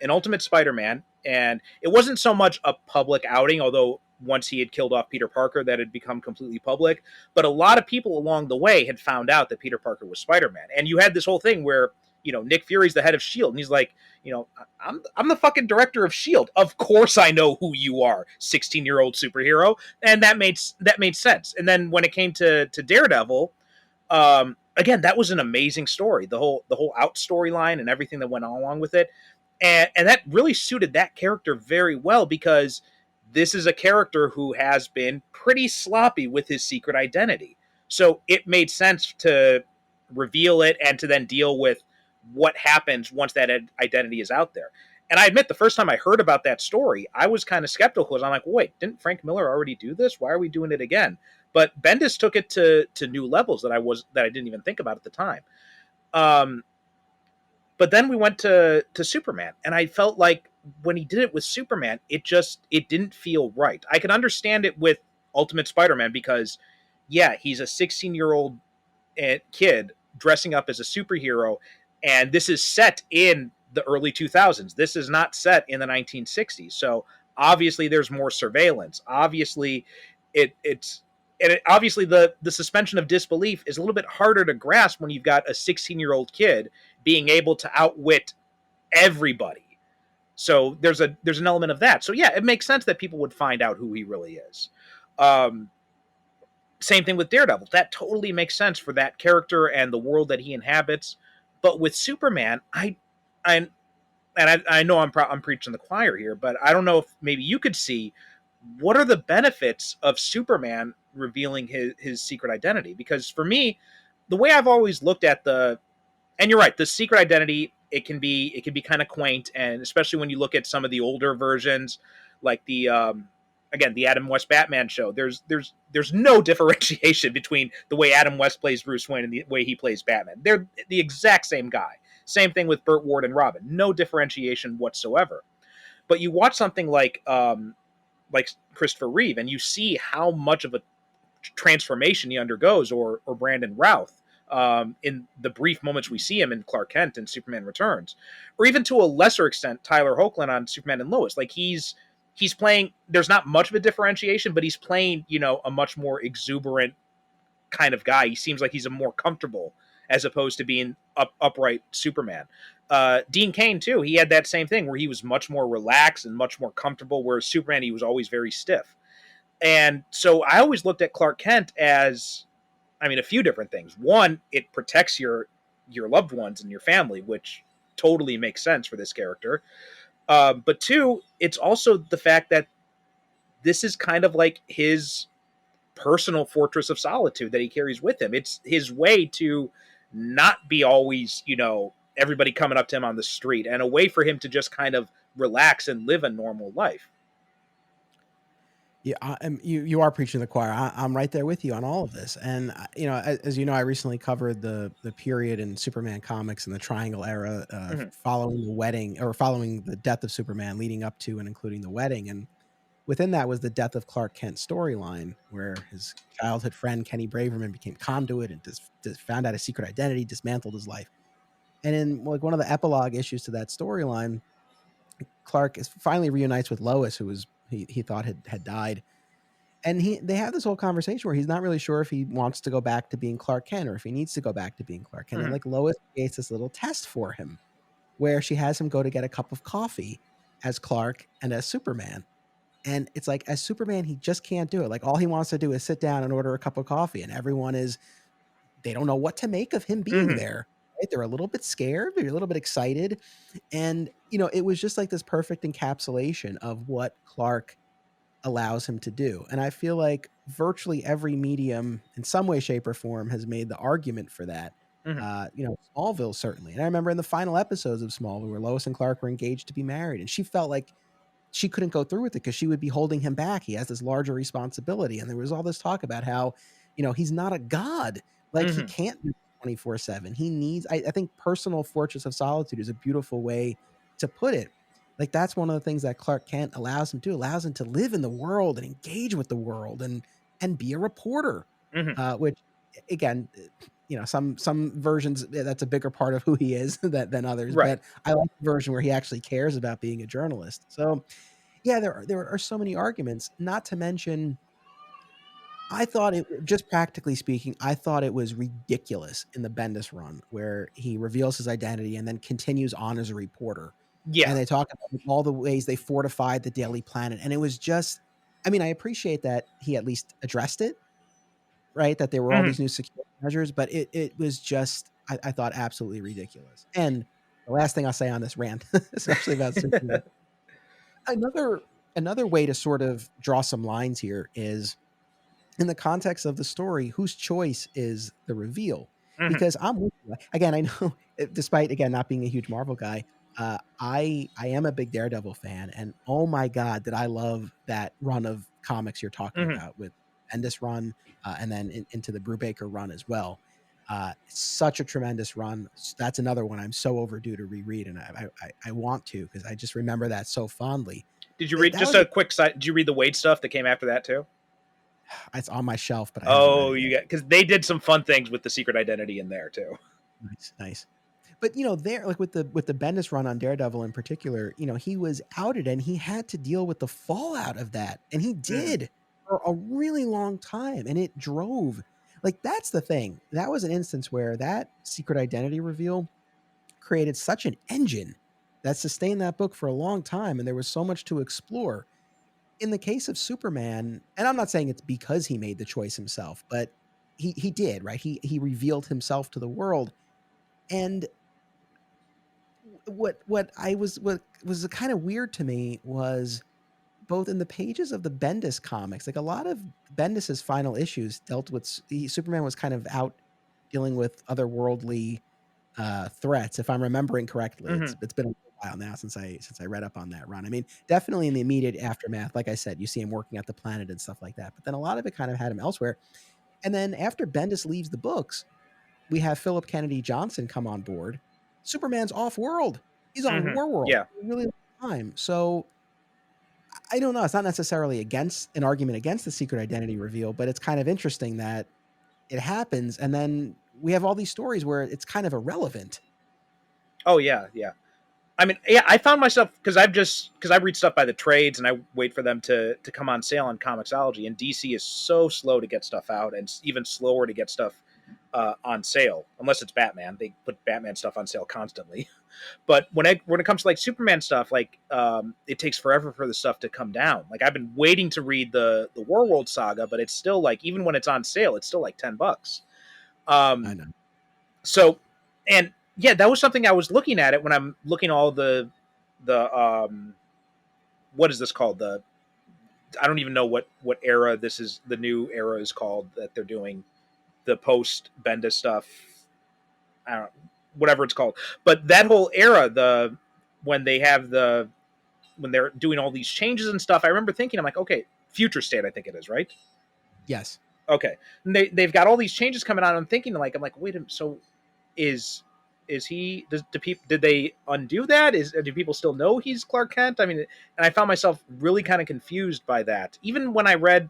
Speaker 1: Ultimate Spider-Man, and it wasn't so much a public outing, although once he had killed off Peter Parker, that had become completely public. But a lot of people along the way had found out that Peter Parker was Spider-Man, and you had this whole thing where Nick Fury's the head of Shield, and he's like, I'm the fucking director of Shield. Of course I know who you are, 16-year-old superhero, and that made sense. And then when it came to Daredevil, again, that was an amazing story. The whole out storyline and everything that went on along with it, and that really suited that character very well, because this is a character who has been pretty sloppy with his secret identity. So it made sense to reveal it and to then deal with what happens once that identity is out there. And I admit, the first time I heard about that story, I was kind of skeptical, because I'm like, wait, didn't Frank Miller already do this? Why are we doing it again? But Bendis took it to new levels that I didn't even think about at the time. Um, but then we went to Superman, and I felt like when he did it with Superman, it didn't feel right. I could understand it with Ultimate Spider-Man, because yeah, he's a 16-year-old kid dressing up as a superhero, and this is set in the early 2000s. This is not set in the 1960s. So obviously there's more surveillance. Obviously it's and obviously the suspension of disbelief is a little bit harder to grasp when you've got a 16-year-old kid being able to outwit everybody. So there's an element of that. So yeah, it makes sense that people would find out who he really is. Um, Same thing with Daredevil. That totally makes sense for that character and the world that he inhabits. But with Superman, I and I know I'm preaching the choir here, but I don't know if maybe you could see what are the benefits of Superman revealing his secret identity. Because for me, the way I've always looked at and you're right, the secret identity, it can be kind of quaint, and especially when you look at some of the older versions, like the again, the Adam West Batman show. There's no differentiation between the way Adam West plays Bruce Wayne and the way he plays Batman. They're the exact same guy. Same thing with Burt Ward and Robin. No differentiation whatsoever. But you watch something like Christopher Reeve, and you see how much of a transformation he undergoes, or Brandon Routh, in the brief moments we see him in Clark Kent and Superman Returns, or even to a lesser extent Tyler Hoechlin on Superman and Lois. Like he's playing. There's not much of a differentiation, but he's playing a much more exuberant kind of guy. He seems like he's a more comfortable as opposed to being upright Superman. Dean Cain too. He had that same thing where he was much more relaxed and much more comfortable, whereas Superman, he was always very stiff. And so I always looked at Clark Kent as, I mean, a few different things. One, it protects your loved ones and your family, which totally makes sense for this character. But two, it's also the fact that this is kind of like his personal fortress of solitude that he carries with him. It's his way to not be always, everybody coming up to him on the street, and a way for him to just kind of relax and live a normal life.
Speaker 2: Yeah, you are preaching to the choir. I'm right there with you on all of this. And as you know, I recently covered the period in Superman comics in the Triangle era,
Speaker 1: Mhm.
Speaker 2: following the wedding or following the death of Superman, leading up to and including the wedding. And within that was the death of Clark Kent storyline, where his childhood friend Kenny Braverman became conduit and just found out his secret identity, dismantled his life. And in like one of the epilogue issues to that storyline, Clark finally reunites with Lois, who was he thought had died, and they have this whole conversation where he's not really sure if he wants to go back to being Clark Kent or if he needs to go back to being Clark Kent. And
Speaker 1: Mhm.
Speaker 2: like Lois creates this little test for him where she has him go to get a cup of coffee as Clark and as Superman. And it's like as Superman, he just can't do it. Like all he wants to do is sit down and order a cup of coffee, and they don't know what to make of him being
Speaker 1: Mhm.
Speaker 2: there. Right? They're a little bit scared, they're a little bit excited. And it was just like this perfect encapsulation of what Clark allows him to do. And I feel like virtually every medium in some way, shape, or form has made the argument for that.
Speaker 1: Mhm.
Speaker 2: Smallville certainly. And I remember in the final episodes of Smallville where Lois and Clark were engaged to be married, and she felt like she couldn't go through with it because she would be holding him back. He has this larger responsibility. And there was all this talk about how, he's not a god. Like he
Speaker 1: Mhm.
Speaker 2: can't do 24/7. He needs, I think personal fortress of solitude is a beautiful way to put it. Like that's one of the things that Clark Kent allows him to allows him to live in the world and engage with the world and be a reporter.
Speaker 1: Mhm.
Speaker 2: Which again, some versions that's a bigger part of who he is than others.
Speaker 1: Right.
Speaker 2: But I like the version where he actually cares about being a journalist. So yeah, there are so many arguments, not to mention I thought it just practically speaking, I thought it was ridiculous in the Bendis run where he reveals his identity and then continues on as a reporter. And
Speaker 1: Yeah.
Speaker 2: they talk about all the ways they fortified the Daily Planet. And it was just, I mean, I appreciate that he at least addressed it, right? That there were all
Speaker 1: Mhm.
Speaker 2: these new security measures, but it was just, I thought absolutely ridiculous. And the last thing I'll say on this rant, especially about Superman, another another way to sort of draw some lines here is in the context of the story, whose choice is the reveal?
Speaker 1: Mhm.
Speaker 2: Because I'm with you. Again, I know despite again not being a huge Marvel guy, I am a big Daredevil fan, and oh my god, did I love that run of comics you're talking
Speaker 1: Mhm.
Speaker 2: about with Bendis run, and then into the Brubaker run as well. Such a tremendous run. That's another one I'm so overdue to reread, and I want to because I just remember that so fondly.
Speaker 1: Did you read
Speaker 2: That
Speaker 1: just
Speaker 2: was
Speaker 1: a quick side? Did you read the Wade stuff that came after that too?
Speaker 2: it's on my shelf, but I haven't read
Speaker 1: Oh,
Speaker 2: it
Speaker 1: you
Speaker 2: yet.
Speaker 1: got because they did some fun things with the secret identity in there too.
Speaker 2: Nice, nice. But there, like with the Bendis run on Daredevil in particular, he was outed and he had to deal with the fallout of that, and he
Speaker 1: Mm-hmm.
Speaker 2: did for a really long time, and it drove. Like that's the thing. That was an instance where that secret identity reveal created such an engine that sustained that book for a long time, and there was so much to explore. In the case of Superman, and I'm not saying it's because he made the choice himself, but he did, right? He revealed himself to the world. And what was kind of weird to me was both in the pages of the Bendis comics, like a lot of Bendis's final issues dealt with Superman was kind of out dealing with otherworldly threats, if I'm remembering correctly.
Speaker 1: Mm-hmm.
Speaker 2: It's been a while now since I read up on that run. I mean, definitely in the immediate aftermath, like I said, you see him working at the planet and stuff like that. But then a lot of it kind of had him elsewhere. And then after Bendis leaves the books, we have Philip Kennedy Johnson come on board. Superman's off world. He's on
Speaker 1: Mm-hmm.
Speaker 2: War World
Speaker 1: Yeah.
Speaker 2: for a really long time. So I don't know. It's not necessarily against an argument against the secret identity reveal, but it's kind of interesting that it happens, and then we have all these stories where it's kind of irrelevant.
Speaker 1: Oh yeah, yeah. I mean, yeah, I found myself because I read stuff by the trades and I wait for them to come on sale on Comixology, and DC is so slow to get stuff out, and even slower to get stuff on sale unless it's Batman. They put Batman stuff on sale constantly. But when it comes to like Superman stuff, like it takes forever for the stuff to come down. Like I've been waiting to read the Warworld saga, but it's still like even when it's on sale, it's still like $10.
Speaker 2: I
Speaker 1: Um,
Speaker 2: know.
Speaker 1: so and yeah, that was something I was looking at it when I'm looking all the what is this called? The I don't even know what era this is. The new era is called that they're doing the post Bendis stuff. I don't know, whatever it's called. But that whole era, when they have when they're doing all these changes and stuff, I remember thinking, I'm like, okay, Future State, I think it is, right?
Speaker 2: Yes.
Speaker 1: Okay, and they've got all these changes coming out. I'm like, wait a minute, so is he? Did they undo that? Do people still know he's Clark Kent? I mean, and I found myself really kind of confused by that. Even when I read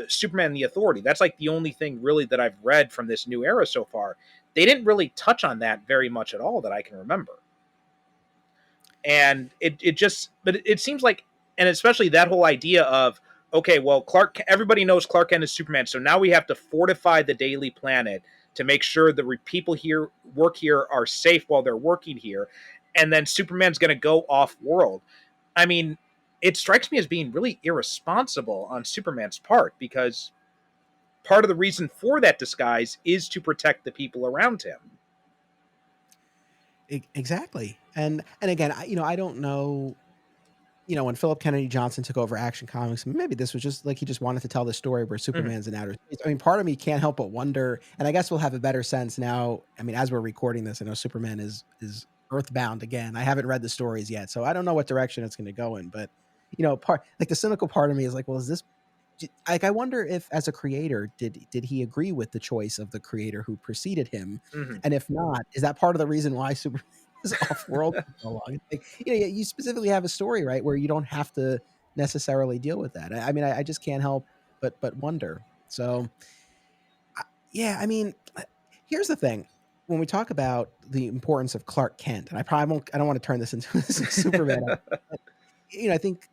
Speaker 1: Superman and the Authority, that's like the only thing really that I've read from this new era so far. They didn't really touch on that very much at all that I can remember. And it just, but it seems like, and especially that whole idea of, okay, well, everybody knows Clark Kent is Superman, so now we have to fortify the Daily Planet to make sure the people here work here are safe while they're working here, and then Superman's going to go off world. I mean, it strikes me as being really irresponsible on Superman's part, because part of the reason for that disguise is to protect the people around him.
Speaker 2: Exactly. And again, I don't know. When Philip Kennedy Johnson took over Action Comics, maybe this was just like he just wanted to tell the story where
Speaker 1: Mm-hmm.
Speaker 2: Superman's in outer space. I mean, part of me can't help but wonder, and I guess we'll have a better sense now. I mean, as we're recording this, I know Superman is earthbound again. I haven't read the stories yet, so I don't know what direction it's going to go in. But part like the cynical part of me is like, well, is this like I wonder if as a creator did he agree with the choice of the creator who preceded him,
Speaker 1: Mm-hmm.
Speaker 2: and if not, is that part of the reason why Superman is off world for so long? Like you specifically have a story, right, where you don't have to necessarily deal with that. I mean, I just can't help but wonder. So yeah, I mean, here's the thing. When we talk about the importance of Clark Kent, and I don't want to turn this into a Superman, I think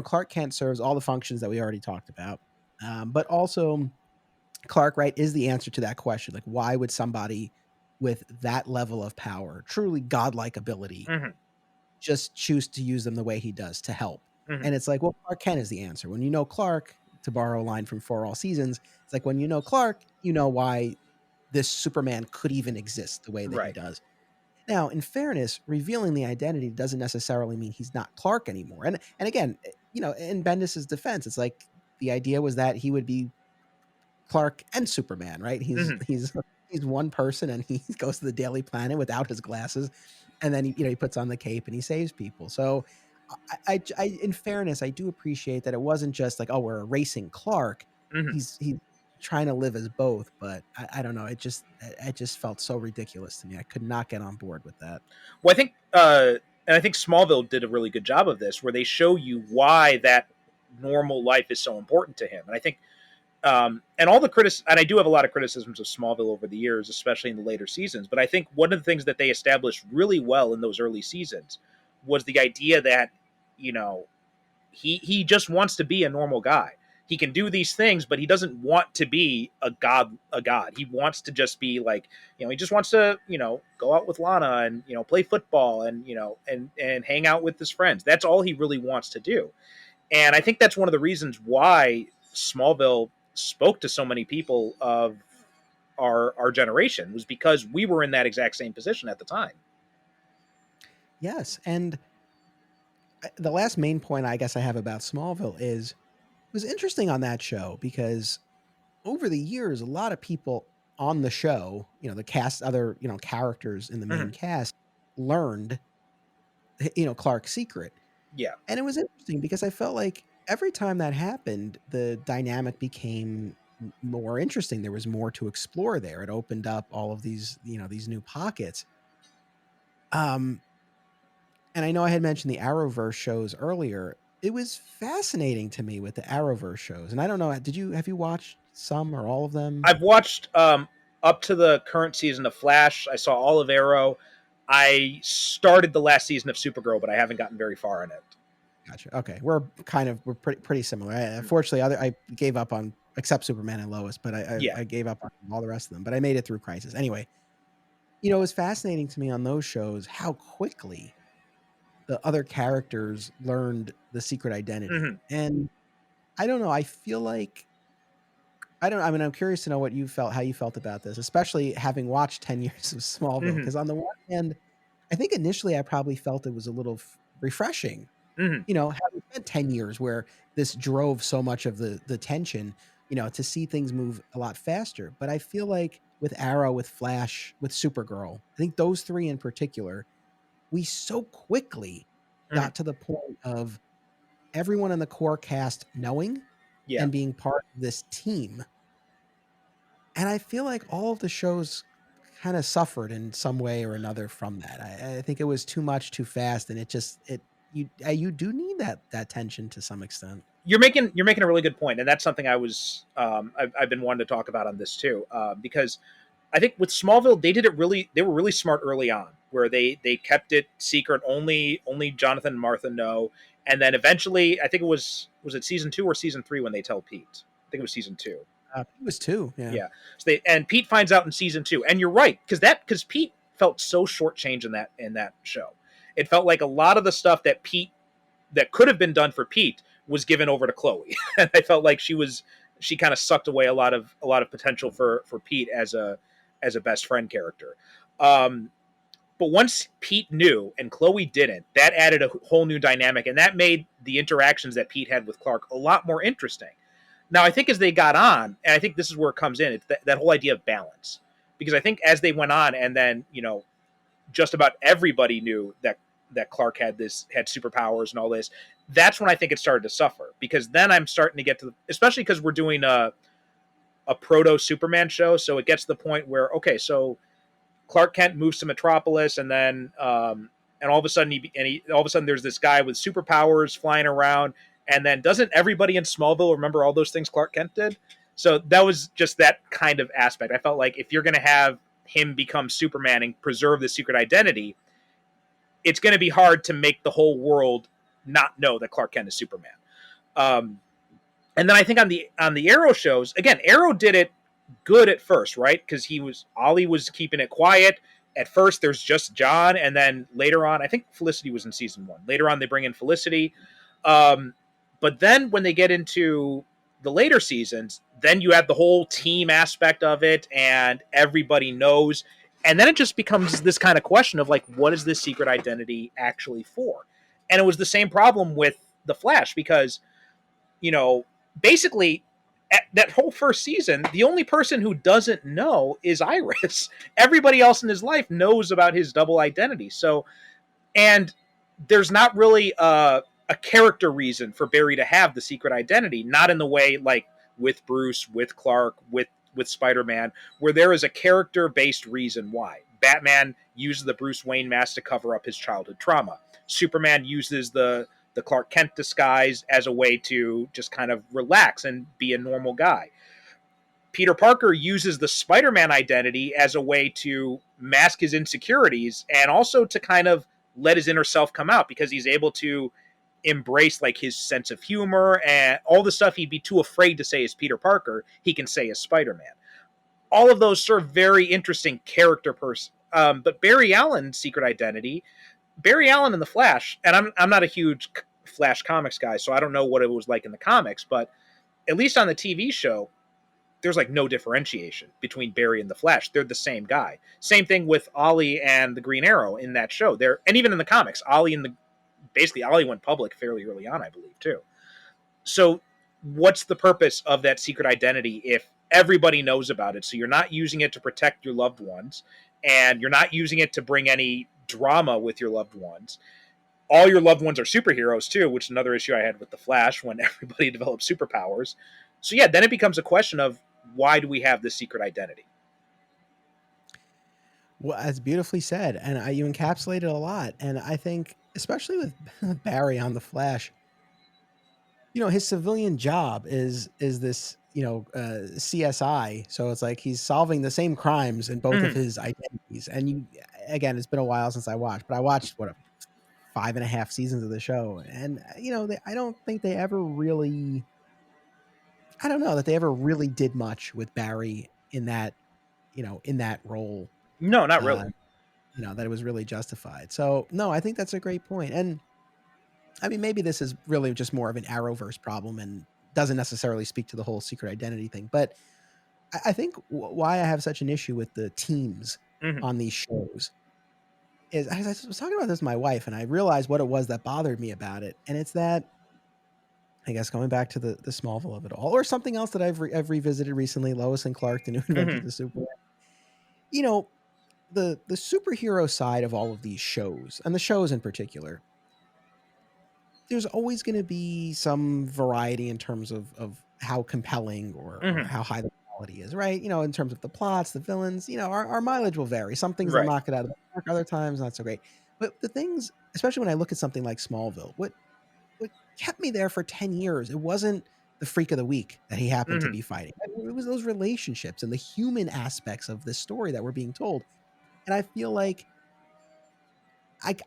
Speaker 2: Clark Kent serves all the functions that we already talked about, but also Clark, right, is the answer to that question. Like, why would somebody with that level of power, truly godlike ability,
Speaker 1: Mm-hmm.
Speaker 2: just choose to use them the way he does to help?
Speaker 1: Mm-hmm.
Speaker 2: And it's like, well, Clark Kent is the answer. When you know Clark, to borrow a line from For All Seasons, it's like when you know Clark, you know why this Superman could even exist the way that he
Speaker 1: Right.
Speaker 2: does. Now, in fairness, revealing the identity doesn't necessarily mean he's not Clark anymore. And again, in Bendis's defense, it's like the idea was that he would be Clark and Superman, right? He's
Speaker 1: Mm-hmm.
Speaker 2: he's he's one person, and he goes to the Daily Planet without his glasses, and then he puts on the cape and he saves people. So, in fairness, I do appreciate that it wasn't just like, oh, we're erasing Clark.
Speaker 1: Mm-hmm.
Speaker 2: He's trying to live as both, but I don't know. It just felt so ridiculous to me. I could not get on board with that.
Speaker 1: Well, I think Smallville did a really good job of this, where they show you why that normal life is so important to him. And I think And I do have a lot of criticisms of Smallville over the years, especially in the later seasons. But I think one of the things that they established really well in those early seasons was the idea that, you know, he just wants to be a normal guy. He can do these things, but he doesn't want to be a god. A god. He wants to just be like, he just wants to, go out with Lana and play football and and hang out with his friends. That's all he really wants to do. And I think that's one of the reasons why Smallville spoke to so many people of our generation, was because we were in that exact same position at the time.
Speaker 2: Yes, and the last main point I guess I have about Smallville is it was interesting on that show because over the years, a lot of people on the show, the cast, other, characters in the main
Speaker 1: Mhm.
Speaker 2: cast learned, Clark's secret.
Speaker 1: Yeah.
Speaker 2: And it was interesting because I felt like every time that happened, the dynamic became more interesting. There was more to explore there. It opened up all of these, these new pockets. Um, and I know I had mentioned the Arrowverse shows earlier. It was fascinating to me with the Arrowverse shows. And I don't know, have you watched some or all of them?
Speaker 1: I've watched up to the current season of Flash. I saw all of Arrow. I started the last season of Supergirl, but I haven't gotten very far in it.
Speaker 2: Gotcha. Okay, we're pretty similar. Unfortunately, I gave up on except Superman and Lois, but
Speaker 1: Yeah.
Speaker 2: I gave up on all the rest of them. But I made it through Crisis anyway. It was fascinating to me on those shows how quickly the other characters learned the secret identity.
Speaker 1: Hmm.
Speaker 2: And I don't know. I feel like I don't. I mean, I'm curious to know how you felt about this, especially having watched 10 years of Smallville.
Speaker 1: Hmm.
Speaker 2: Because on the one hand, I think initially I probably felt it was a little refreshing,
Speaker 1: Hmm.
Speaker 2: having spent 10 years where this drove so much of the tension, to see things move a lot faster. But I feel like with Arrow, with Flash, with Supergirl, I think those three in particular, we so quickly
Speaker 1: Hmm.
Speaker 2: got to the point of everyone in the core cast knowing
Speaker 1: Yeah.
Speaker 2: and being part of this team. And I feel like all of the shows kind of suffered in some way or another from that. I think it was too much too fast, and you do need that tension to some extent.
Speaker 1: You're making a really good point, and that's something I've been wanting to talk about on this too, because I think with Smallville they were really smart early on, where they kept it secret, only Jonathan and Martha know, and then eventually I think it was it season 2 or season 3 when they tell Pete. I think it was season 2.
Speaker 2: It was two, yeah.
Speaker 1: Yeah. And Pete finds out in season 2, and you're right, because Pete felt so shortchanged in that show. It felt like a lot of the stuff that could have been done for Pete was given over to Chloe. And I felt like she kind of sucked away a lot of potential for Pete as a best friend character. Um, but once Pete knew and Chloe didn't, that added a whole new dynamic, and that made the interactions that Pete had with Clark a lot more interesting. Now, I think as they got on, and I think this is where it comes in, it's that whole idea of balance. Because I think as they went on, and then just about everybody knew that Clark had superpowers and all this. That's when I think it started to suffer, because then I'm starting to get to especially because we're doing a proto Superman show, so it gets to the point where, okay, so Clark Kent moves to Metropolis, and then and all of a sudden all of a sudden there's this guy with superpowers flying around, and then doesn't everybody in Smallville remember all those things Clark Kent did? So that was just that kind of aspect. I felt like if you're going to have him become Superman and preserve the secret identity, it's going to be hard to make the whole world not know that Clark Kent is Superman. Um, and then I think on the Arrow shows, again, Arrow did it good at first, right? Because Ollie was keeping it quiet. At first, there's just John, and then later on, I think Felicity was in season 1. Later on, they bring in Felicity. Um, but then when they get into the later seasons, then you have the whole team aspect of it, and everybody knows. And then it just becomes this kind of question of like, what is this secret identity actually for? And it was the same problem with the Flash, because you know, basically that whole first season, the only person who doesn't know is Iris. Everybody else in his life knows about his double identity. So, and there's not really a character reason for Barry to have the secret identity, not in the way like with Bruce, with Clark, with Spider-Man, where there is a character-based reason why. Batman uses the Bruce Wayne mask to cover up his childhood trauma. Superman uses the Clark Kent disguise as a way to just kind of relax and be a normal guy. Peter Parker uses the Spider-Man identity as a way to mask his insecurities and also to kind of let his inner self come out, because he's able to embrace like his sense of humor and all the stuff he'd be too afraid to say as Peter Parker, he can say as Spider-Man. All of those serve very interesting character person. But Barry Allen's secret identity, Barry Allen in the Flash, and I'm not a huge Flash comics guy, so I don't know what it was like in the comics, but at least on the TV show, there's like no differentiation between Barry and the Flash. They're the same guy. Same thing with Ollie and the Green Arrow in that show. And even in the comics, basically Ollie went public fairly early on, I believe, too. So what's the purpose of that secret identity if everybody knows about it? So you're not using it to protect your loved ones, and you're not using it to bring any drama with your loved ones. All your loved ones are superheroes too, which is another issue I had with the Flash when everybody develops superpowers. So yeah, then it becomes a question of, why do we have this secret identity?
Speaker 2: Well, that's beautifully said, and you encapsulated a lot. And I think, especially with Barry on the Flash, his civilian job is this, CSI. So it's like he's solving the same crimes in both of his identities. And again, it's been a while since I watched, but I watched 5.5 seasons of the show, and I don't think they ever really. I don't know that they ever really did much with Barry in that, in that role.
Speaker 1: No, not really.
Speaker 2: That it was really justified. So no, I think that's a great point. And I mean, maybe this is really just more of an Arrowverse problem and doesn't necessarily speak to the whole secret identity thing. But I think why I have such an issue with the teams on these shows is, I was talking about this with my wife, and I realized what it was that bothered me about it. And it's that, I guess, going back to the Smallville of it all, or something else that I've revisited recently, Lois and Clark, The New Adventures of the Superman. The superhero side of all of these shows, and the shows in particular, there's always going to be some variety in terms of how compelling or how high the quality is, right? In terms of the plots, the villains, our mileage will vary. Some things will knock it out of the park, other times not so great. But the things, especially when I look at something like Smallville, what kept me there for 10 years, it wasn't the freak of the week that he happened to be fighting. It was those relationships and the human aspects of this story that were being told. And I feel like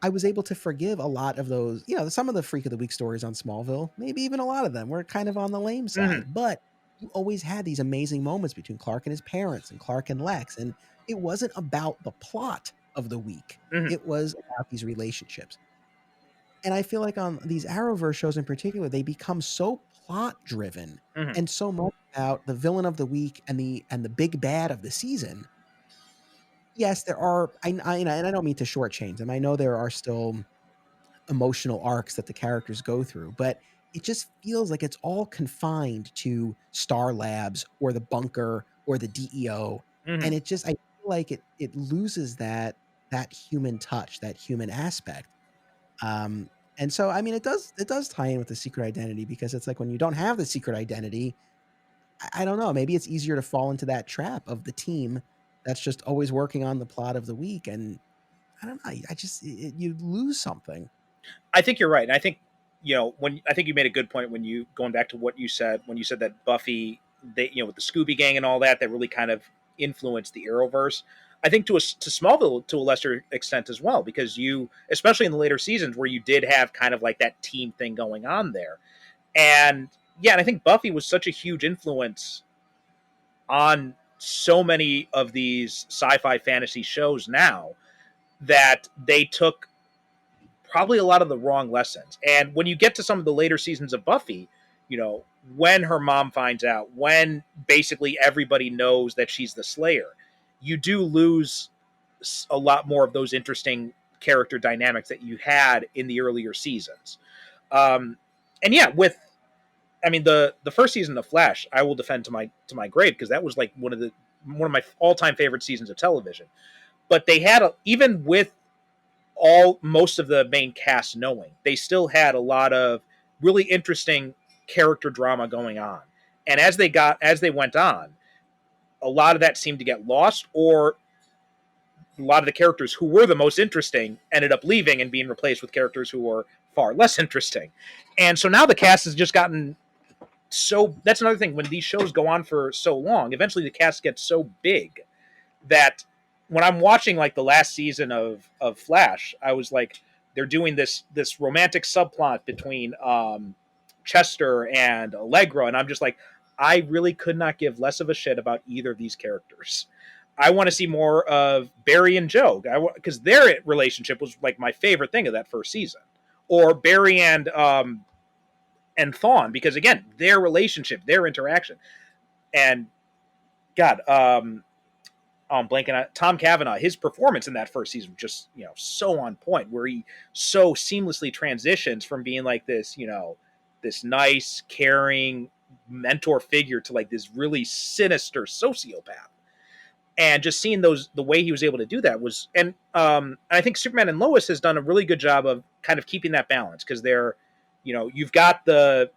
Speaker 2: I was able to forgive a lot of those, some of the freak of the week stories on Smallville, maybe even a lot of them were kind of on the lame side, but you always had these amazing moments between Clark and his parents and Clark and Lex. And it wasn't about the plot of the week. It was about these relationships. And I feel like on these Arrowverse shows in particular, they become so plot driven and so much about the villain of the week and the big bad of the season. Yes, there are, and I don't mean to shortchange them. I know there are still emotional arcs that the characters go through, but it just feels like it's all confined to Star Labs or the bunker or the DEO. And I feel like it loses that human touch, that human aspect. And so, I mean, it does tie in with the secret identity, because it's like when you don't have the secret identity, I don't know, maybe it's easier to fall into that trap of the team that's just always working on the plot of the week. And I don't know, you lose something.
Speaker 1: I think you're right. And I think, I think you made a good point when going back to what you said, when you said that Buffy, with the Scooby Gang and all that really kind of influenced the Arrowverse. I think to Smallville to a lesser extent as well, because especially in the later seasons where you did have kind of like that team thing going on there. And yeah, and I think Buffy was such a huge influence on so many of these sci-fi fantasy shows now that they took probably a lot of the wrong lessons. And when you get to some of the later seasons of Buffy, when her mom finds out, when basically everybody knows that she's the Slayer, you do lose a lot more of those interesting character dynamics that you had in the earlier seasons. And yeah, the first season of Flash, I will defend to my grave, because that was like one of my all-time favorite seasons of television. But they had even with most of the main cast knowing, they still had a lot of really interesting character drama going on. And as they went on, a lot of that seemed to get lost, or a lot of the characters who were the most interesting ended up leaving and being replaced with characters who were far less interesting. And so now the cast has just gotten so that's another thing. When these shows go on for so long, eventually the cast gets so big that when I'm watching like the last season of Flash, I was like, they're doing this romantic subplot between Chester and Allegra, and I'm just like, I really could not give less of a shit about either of these characters. I want to see more of Barry and Joe because their relationship was like my favorite thing of that first season, or Barry and Thawne, because again, their relationship, their interaction, and God, I'm blanking on Tom Cavanaugh. His performance in that first season was just, so on point, where he so seamlessly transitions from being like this, this nice, caring mentor figure to like this really sinister sociopath. And just seeing the way he was able to do that was, and I think Superman and Lois has done a really good job of kind of keeping that balance, because they're, you've got Lois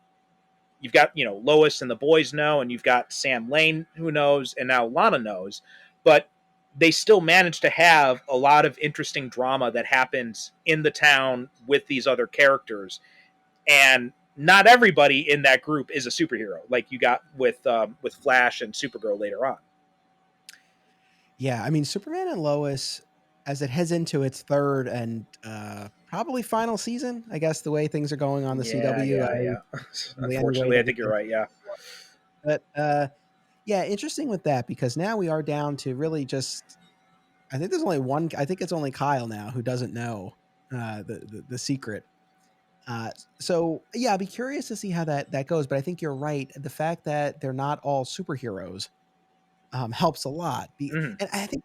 Speaker 1: and the boys know, and you've got Sam Lane who knows, and now Lana knows, but they still manage to have a lot of interesting drama that happens in the town with these other characters, and not everybody in that group is a superhero like you got with Flash and Supergirl later on.
Speaker 2: Yeah, I mean, Superman and Lois, as it heads into its third and probably final season, I guess the way things are going on the
Speaker 1: Yeah,
Speaker 2: CW,
Speaker 1: yeah, yeah.
Speaker 2: the any way
Speaker 1: Unfortunately, I
Speaker 2: that we
Speaker 1: think you're
Speaker 2: can.
Speaker 1: right. Yeah.
Speaker 2: But yeah, interesting with that, because now we are down to really just. I think there's only one. I think it's only Kyle now who doesn't know the secret. Uh, so yeah, I'll be curious to see how that goes. But I think you're right. The fact that they're not all superheroes helps a lot.
Speaker 1: Mhm.
Speaker 2: And I think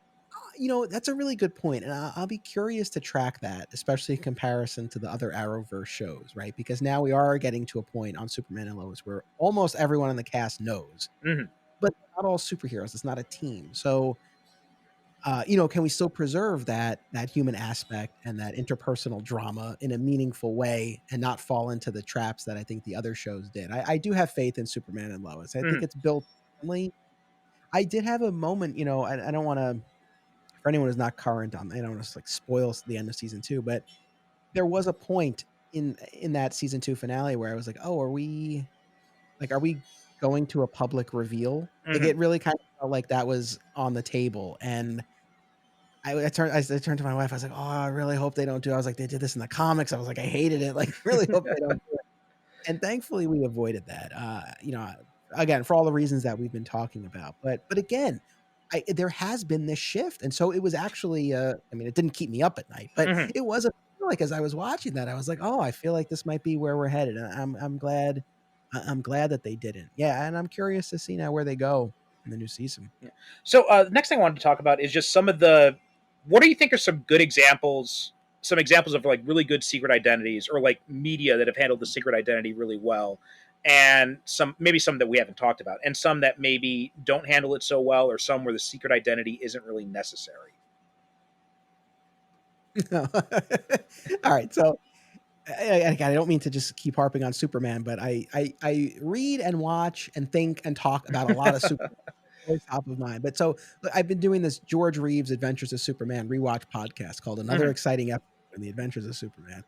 Speaker 2: that's a really good point, and I'll be curious to track that, especially in comparison to the other Arrowverse shows, right? Because now we are getting to a point on Superman and Lois where almost everyone in the cast knows,
Speaker 1: Mhm.
Speaker 2: but not all superheroes. It's not a team, so can we still preserve that human aspect and that interpersonal drama in a meaningful way and not fall into the traps that I think the other shows did? I do have faith in Superman and Lois. I think
Speaker 1: Mhm.
Speaker 2: it's built differently. I did have a moment, I don't want to, for anyone who's not current on, I don't want to like spoil the end of season two, but there was a point in that season two finale where I was like, oh, are we going to a public reveal? Like
Speaker 1: Mhm.
Speaker 2: it really kind of felt like that was on the table, and I turned to my wife. I was like, "Oh, I really hope they don't do." I was like, "They did this in the comics." I was like, "I hated it. Like, really hope they don't do it." And thankfully, we avoided that. Again, for all the reasons that we've been talking about. But again, there has been this shift, and so it was actually. I mean, it didn't keep me up at night, but
Speaker 1: Mhm.
Speaker 2: it was like as I was watching that, I was like, "Oh, I feel like this might be where we're headed." And I'm glad. I'm glad that they didn't. Yeah, and I'm curious to see now where they go in the new season.
Speaker 1: Yeah. So the next thing I wanted to talk about is just some of the. What do you think are some good examples? Some examples of like really good secret identities, or like media that have handled the secret identity really well, and some that we haven't talked about, and some that maybe don't handle it so well, or some where the secret identity isn't really necessary.
Speaker 2: All right, so I don't mean to just keep harping on Superman, but I read and watch and think and talk about a lot of Superman. Always top of mind. But so look, I've been doing this George Reeves Adventures of Superman rewatch podcast called Another
Speaker 1: Mhm.
Speaker 2: Exciting Episode in the Adventures of Superman.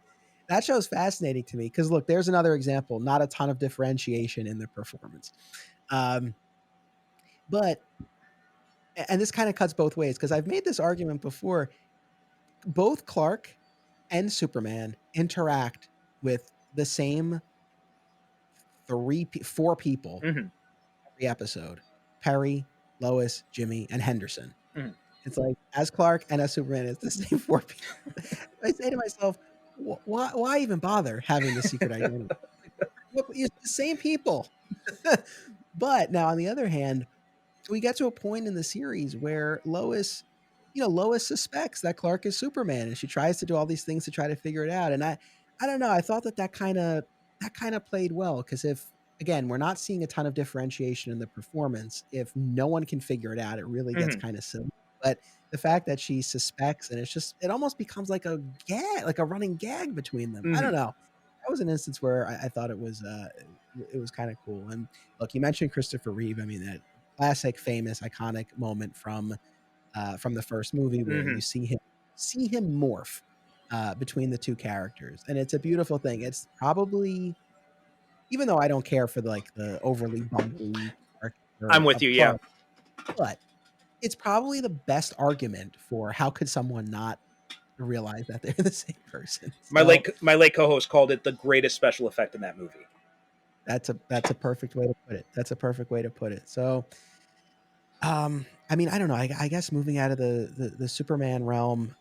Speaker 2: That show's fascinating to me because look, there's another example. Not a ton of differentiation in the performance, um, but and this kind of cuts both ways because I've made this argument before. Both Clark and Superman interact with the same four people
Speaker 1: Mhm.
Speaker 2: every episode: Perry, Lois, Jimmy, and Henderson.
Speaker 1: Mhm.
Speaker 2: It's like as Clark and as Superman, it's the same four people. I say to myself, why even bother having the secret identity? Look, it's the same people. But now, on the other hand, we get to a point in the series where Lois suspects that Clark is Superman, and she tries to do all these things to try to figure it out. And I don't know. I thought that kind of played well because if again we're not seeing a ton of differentiation in the performance, if no one can figure it out, it really gets
Speaker 1: Mhm.
Speaker 2: kind of silly. But the fact that she suspects, and it almost becomes like a gag, like a running gag between them. I don't
Speaker 1: Mhm.
Speaker 2: know. That was an instance where I thought it was kind of cool. And look, you mentioned Christopher Reeve. I mean, that classic, famous, iconic moment from the first movie where you
Speaker 1: Mhm.
Speaker 2: see him morph between the two characters, and it's a beautiful thing. It's probably even though I don't care for the overly bumbly
Speaker 1: I'm
Speaker 2: character
Speaker 1: with
Speaker 2: of
Speaker 1: you. Yeah.
Speaker 2: Clark, but it's probably the best argument for how could someone not realize that they're the same person. So
Speaker 1: My late co-host called it the greatest special effect in that movie.
Speaker 2: that's a perfect way to put it. That's a perfect way to put it. So, I mean, I don't know. I guess moving out of the Superman realm,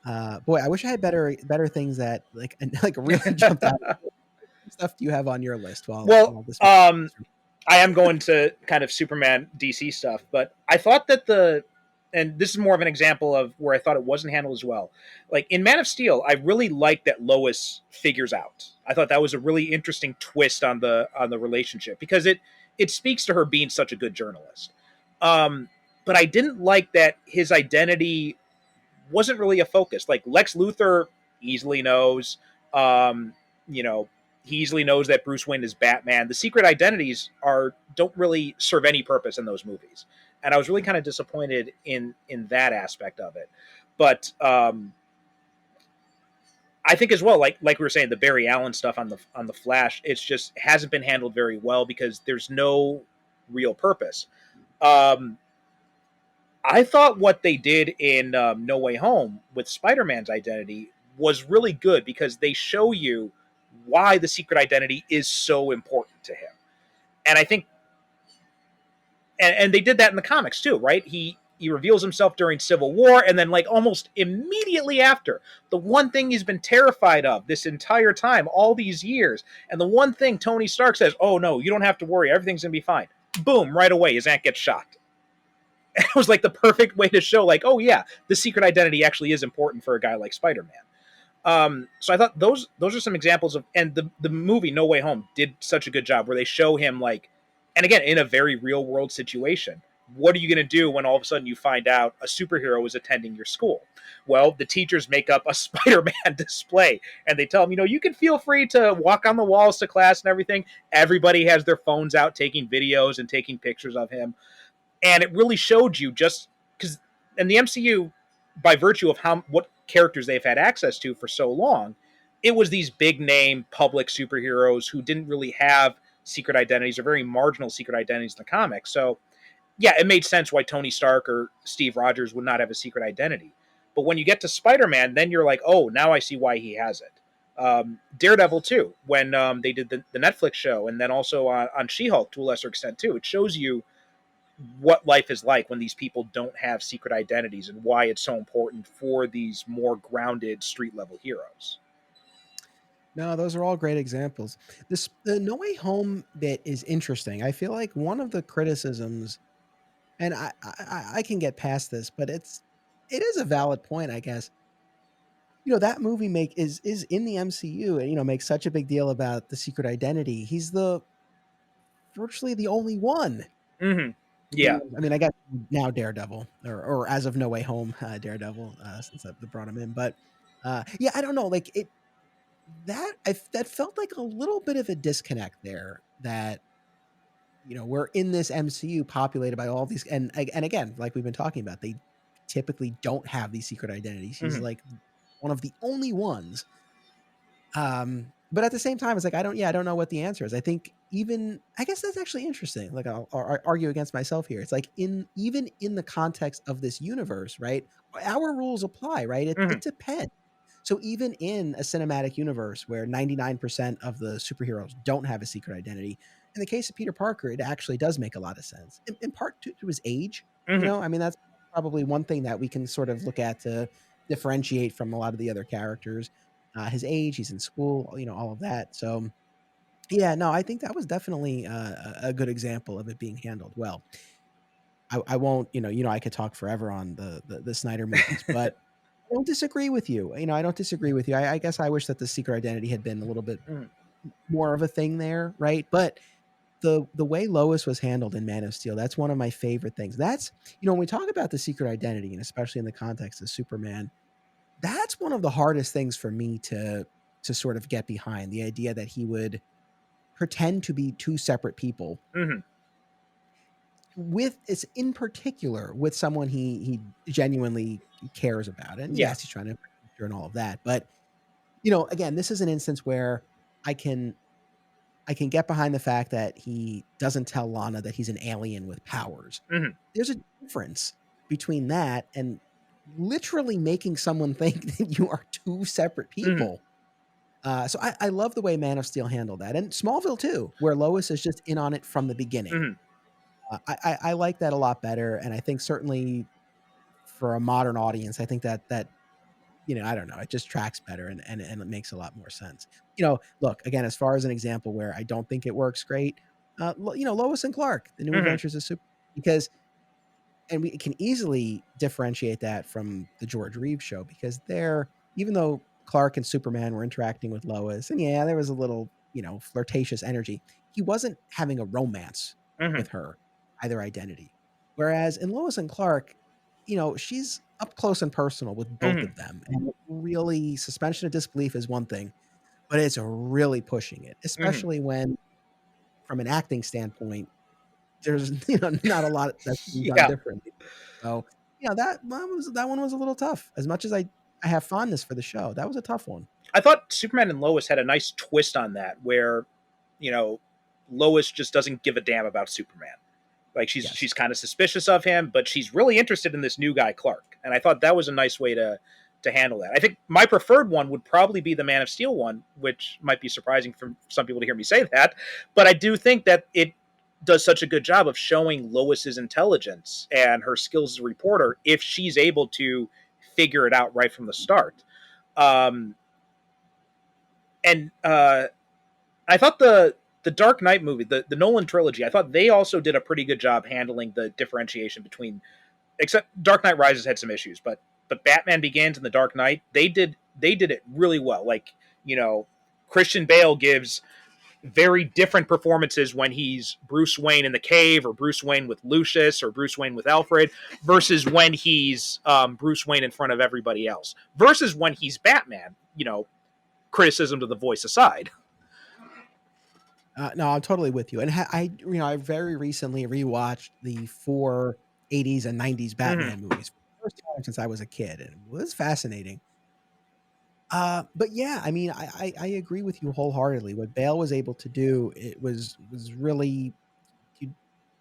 Speaker 2: boy, I wish I had better things that like really jumped out. What stuff do you have on your list
Speaker 1: Well,
Speaker 2: while this?
Speaker 1: I am going to kind of Superman DC stuff, but I thought that and this is more of an example of where I thought it wasn't handled as well. Like in Man of Steel, I really like that Lois figures out. I thought that was a really interesting twist on the relationship because it speaks to her being such a good journalist. Um, but I didn't like that his identity wasn't really a focus. Like Lex Luthor easily knows, um, you know, he easily knows that Bruce Wayne is Batman. The secret identities don't really serve any purpose in those movies, and I was really kind of disappointed in that aspect of it. But I think as well, like we were saying, the Barry Allen stuff on the Flash, it's just hasn't been handled very well because there's no real purpose. Um, I thought what they did in No Way Home with Spider-Man's identity was really good because they show you why the secret identity is so important to him. And I think, and they did that in the comics too, right? He reveals himself during Civil War, and then like almost immediately after, the one thing he's been terrified of this entire time, all these years, and the one thing Tony Stark says, "Oh no, you don't have to worry, everything's gonna be fine." Boom! Right away, his aunt gets shot. It was like the perfect way to show, like, oh yeah, the secret identity actually is important for a guy like Spider-Man. So I thought those are some examples of, and the movie No Way Home did such a good job where they show him like, and again in a very real world situation. What are you going to do when all of a sudden you find out a superhero is attending your school? Well, the teachers make up a Spider-Man display and they tell them, you can feel free to walk on the walls to class and everything. Everybody has their phones out taking videos and taking pictures of him, and it really showed you just because in the MCU, by virtue of what characters they've had access to for so long, it was these big name public superheroes who didn't really have secret identities or very marginal secret identities in the comics. So yeah, it made sense why Tony Stark or Steve Rogers would not have a secret identity. But when you get to Spider-Man, then you're like, oh, now I see why he has it. Daredevil too, when they did the Netflix show, and then also on She-Hulk to a lesser extent too, it shows you what life is like when these people don't have secret identities and why it's so important for these more grounded street level heroes.
Speaker 2: No, those are all great examples. The No Way Home bit is interesting. I feel like one of the criticisms, and I can get past this, but it is a valid point, I guess. That movie is in the MCU and makes such a big deal about the secret identity. He's the virtually the only one.
Speaker 1: Mm-hmm. Yeah.
Speaker 2: I mean, I guess now Daredevil, or as of No Way Home, Daredevil, since they brought him in. But yeah, I don't know. Like that felt like a little bit of a disconnect there. That we're in this MCU populated by all these, and again, like we've been talking about, they typically don't have these secret identities. He's
Speaker 1: Mm-hmm.
Speaker 2: like one of the only ones. But at the same time, it's like I don't know what the answer is. I guess that's actually interesting. Like I'll argue against myself here. It's like even in the context of this universe, right? Our rules apply, right?
Speaker 1: Mm-hmm.
Speaker 2: It depends. So even in a cinematic universe where 99% of the superheroes don't have a secret identity, in the case of Peter Parker, it actually does make a lot of sense. In part to his age,
Speaker 1: Mm-hmm.
Speaker 2: I mean, that's probably one thing that we can sort of look at to differentiate from a lot of the other characters. His age, he's in school, all of that. So yeah, no, I think that was definitely a good example of it being handled well. I won't, I could talk forever on the Snyder movies, but I don't disagree with you. I don't disagree with you. I guess I wish that the secret identity had been a little bit
Speaker 1: Mm-hmm.
Speaker 2: more of a thing there, right? But the way Lois was handled in Man of Steel, that's one of my favorite things. That's when we talk about the secret identity, and especially in the context of Superman, that's one of the hardest things for me to sort of get behind. The idea that he would pretend to be two separate people
Speaker 1: Mm-hmm.
Speaker 2: with it's in particular with someone he genuinely cares about. And
Speaker 1: Yeah.
Speaker 2: yes, he's trying to and all of that. But again, this is an instance where I can I can get behind the fact that he doesn't tell Lana that he's an alien with powers.
Speaker 1: Mhm.
Speaker 2: There's a difference between that and literally making someone think that you are two separate
Speaker 1: Mhm.
Speaker 2: people. So I love the way Man of Steel handled that, and Smallville too, where Lois is just in on it from the beginning.
Speaker 1: Mhm.
Speaker 2: I like that a lot better, and I think certainly for a modern audience, I think that I don't know, it just tracks better and it makes a lot more sense. Look, again, as far as an example where I don't think it works great, Lois and Clark, The New
Speaker 1: Mhm.
Speaker 2: Adventures of Super, because and we can easily differentiate that from the George Reeves show because there, even though Clark and Superman were interacting with Lois, and yeah, there was a little, flirtatious energy, he wasn't having a romance
Speaker 1: Mhm.
Speaker 2: with her, either identity. Whereas in Lois and Clark, she's up close and personal with both
Speaker 1: Mhm.
Speaker 2: of them. And really, suspension of disbelief is one thing, but it's really pushing it,
Speaker 1: Mhm.
Speaker 2: especially when, from an acting standpoint, there's not a lot that's being done
Speaker 1: Yeah.
Speaker 2: differently. So, that one was a little tough. As much as I have fondness for the show, that was a tough one.
Speaker 1: I thought Superman and Lois had a nice twist on that, where you know Lois just doesn't give a damn about Superman. Like she's
Speaker 2: Yes.
Speaker 1: kind of suspicious of him, but she's really interested in this new guy Clark, and I thought that was a nice way to handle that. I think my preferred one would probably be the Man of Steel one, which might be surprising for some people to hear me say that, but I do think that it does such a good job of showing Lois's intelligence and her skills as a reporter if she's able to figure it out right from the start. Um, and I thought the Dark Knight movie, the Nolan trilogy, I thought they also did a pretty good job handling the differentiation between. Except Dark Knight Rises had some issues, but Batman Begins and the Dark Knight they did it really well. Like Christian Bale gives very different performances when he's Bruce Wayne in the cave, or Bruce Wayne with Lucius, or Bruce Wayne with Alfred, versus when he's Bruce Wayne in front of everybody else, versus when he's Batman. Criticism to the voice aside.
Speaker 2: No, I'm totally with you. And I very recently rewatched the four '80s and '90s
Speaker 1: Mm-hmm.
Speaker 2: Batman movies for the first time since I was a kid, and it was fascinating. But yeah, I mean, I agree with you wholeheartedly. What Bale was able to do, it was really, you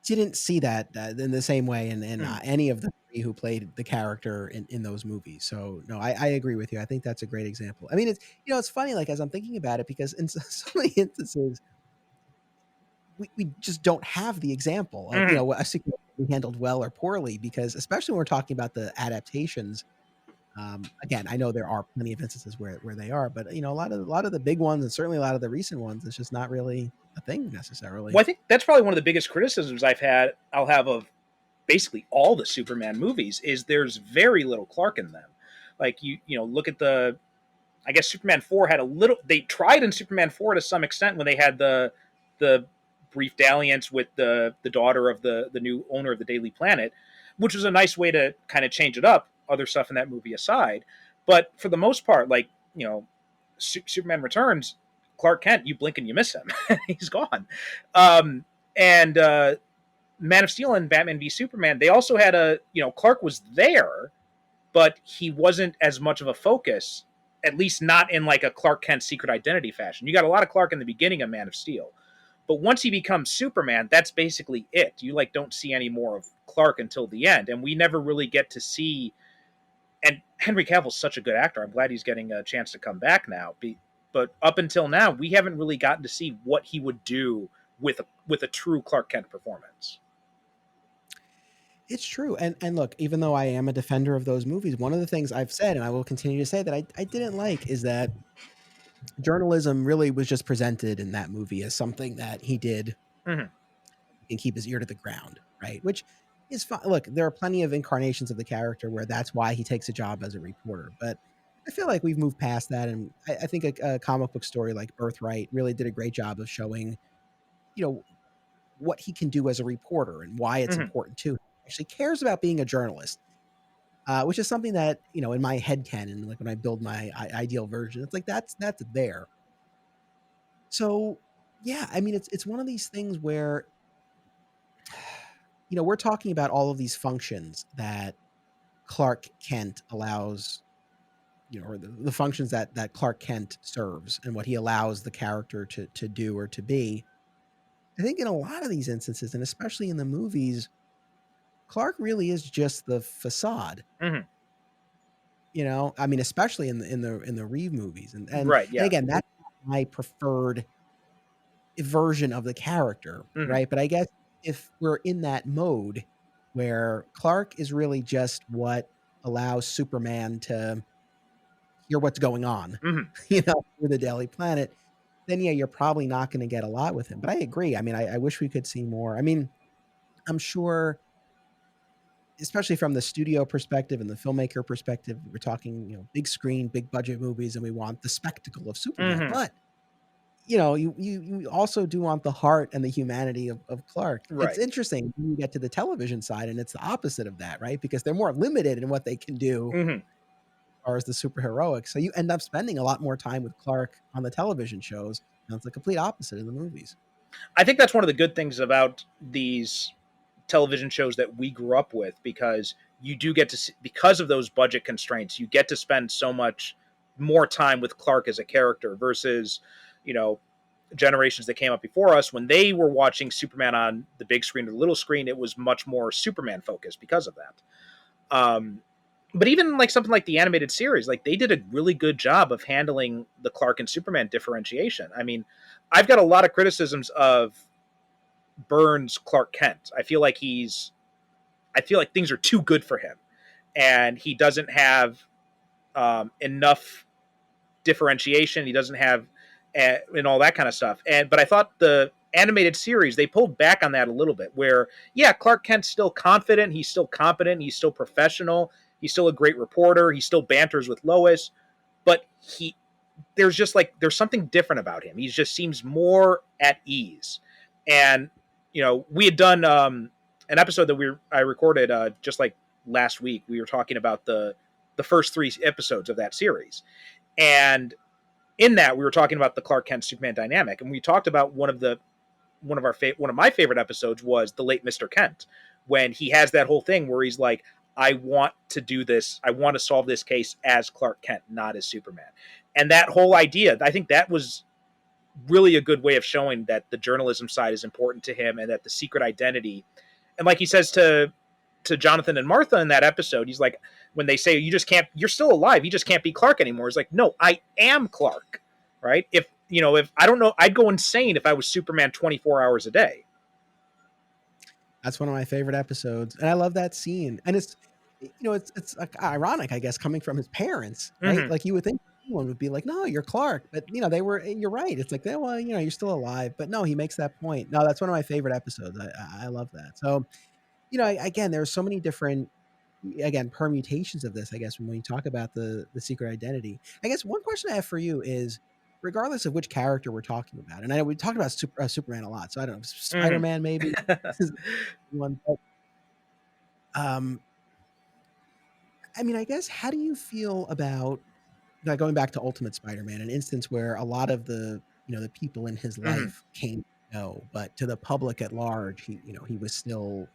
Speaker 2: didn't see that in the same way in
Speaker 1: Mm-hmm.
Speaker 2: any of the three who played the character in those movies. So no, I agree with you. I think that's a great example. I mean, it's funny, like as I'm thinking about it, because in so many instances we just don't have the example of
Speaker 1: Mm-hmm.
Speaker 2: a sequel we handled well or poorly, because especially when we're talking about the adaptations. Again, I know there are plenty of instances where they are, but a lot of the big ones and certainly a lot of the recent ones, it's just not really a thing
Speaker 1: Well,
Speaker 2: necessarily.
Speaker 1: I think that's probably one of the biggest criticisms I'll have of basically all the Superman movies is there's very little Clark in them. Like look at I guess Superman 4 had a little. They tried in Superman 4 to some extent when they had the brief dalliance with the daughter of the new owner of the Daily Planet, which was a nice way to kind of change it up. Other stuff in that movie aside, but for the most part, like Superman Returns, Clark Kent, you blink and you miss him, he's gone. And Man of Steel and Batman v Superman, they also had Clark was there, but he wasn't as much of a focus, at least not in like a Clark Kent secret identity fashion. You got a lot of Clark in the beginning of Man of Steel, but once he becomes Superman, that's basically it. You don't see any more of Clark until the end, and we never really get to see. And Henry Cavill's such a good actor. I'm glad he's getting a chance to come back now. But up until now, we haven't really gotten to see what he would do with a true Clark Kent performance.
Speaker 2: It's true. And look, even though I am a defender of those movies, one of the things I've said, and I will continue to say, that I didn't like is that journalism really was just presented in that movie as something that he did
Speaker 1: Mm-hmm.
Speaker 2: and keep his ear to the ground, right? Which is fine. Look, there are plenty of incarnations of the character where that's why he takes a job as a reporter. But I feel like we've moved past that. And I think a comic book story like Birthright really did a great job of showing, you know, what he can do as a reporter and why it's
Speaker 1: Mm-hmm.
Speaker 2: important to him. He actually cares about being a journalist, which is something that, in my head canon, like when I build my ideal version, it's like that's there. So yeah, I mean, it's one of these things where we're talking about all of these functions that Clark Kent allows or the functions that Clark Kent serves and what he allows the character to do or to be. I think in a lot of these instances, and especially in the movies, Clark really is just the facade.
Speaker 1: Mhm.
Speaker 2: I mean, especially in the Reeve movies, and
Speaker 1: Right. Yeah.
Speaker 2: again, that's my preferred version of the character,
Speaker 1: Mhm.
Speaker 2: right? But I guess if we're in that mode where Clark is really just what allows Superman to hear what's going on,
Speaker 1: Mhm.
Speaker 2: through the Daily Planet, then yeah, you're probably not going to get a lot with him. But I agree. I mean, I wish we could see more. I mean, I'm sure, especially from the studio perspective and the filmmaker perspective, we're talking, big screen, big budget movies, and we want the spectacle of Superman.
Speaker 1: Mhm.
Speaker 2: But you also do want the heart and the humanity of Clark. It's
Speaker 1: Right.
Speaker 2: interesting when you get to the television side, and it's the opposite of that, right? Because they're more limited in what they can do
Speaker 1: Mhm.
Speaker 2: as far as the superheroic. So you end up spending a lot more time with Clark on the television shows. And it's the complete opposite in the movies.
Speaker 1: I think that's one of the good things about these television shows that we grew up with, because you do get to see, because of those budget constraints, you get to spend so much more time with Clark as a character versus, you know, generations that came up before us. When they were watching Superman on the big screen or the little screen, it was much more Superman focused because of that. But even like something like the animated series, like they did a really good job of handling the Clark and Superman differentiation. I mean, I've got a lot of criticisms of Burns Clark Kent. I feel like things are too good for him, and he doesn't have enough differentiation. He doesn't have and all that kind of stuff. But I thought the animated series, they pulled back on that a little bit. Where yeah, Clark Kent's still confident, he's still competent, he's still professional, he's still a great reporter, he still banters with Lois, but there's something different about him. He just seems more at ease. And we had done an episode that I recorded just like last week. We were talking about the first three episodes of that series, and in that we were talking about the Clark Kent Superman dynamic, and we talked about one of my favorite episodes was the late Mr. Kent, when he has that whole thing where he's like, I want to do this. I want to solve this case as Clark Kent, not as Superman. And that whole idea, I think that was really a good way of showing that the journalism side is important to him, and that the secret identity, and like he says to Jonathan and Martha in that episode, he's like, when they say you're still alive, you just can't be Clark anymore. He's like, no, I am Clark, right? If I don't know, I'd go insane if I was Superman 24 hours a day.
Speaker 2: That's one of my favorite episodes, and I love that scene. And it's like ironic, I guess, coming from his parents, right?
Speaker 1: Mm-hmm.
Speaker 2: Like you would think anyone would be like, "No, you're Clark," but you're right. It's like, well, you're still alive, but no, he makes that point. No, that's one of my favorite episodes. I love that. So, again, there's so many different, again, permutations of this, I guess, when you talk about the secret identity. I guess one question I have for you is, regardless of which character we're talking about, and I know we talked about Superman a lot, so I don't know, Spider-Man maybe is one, but um, I mean, I guess, how do you feel about, going back to Ultimate Spider-Man, an instance where a lot of the people in his
Speaker 1: Mm-hmm.
Speaker 2: life came to know, but to the public at large, he was still,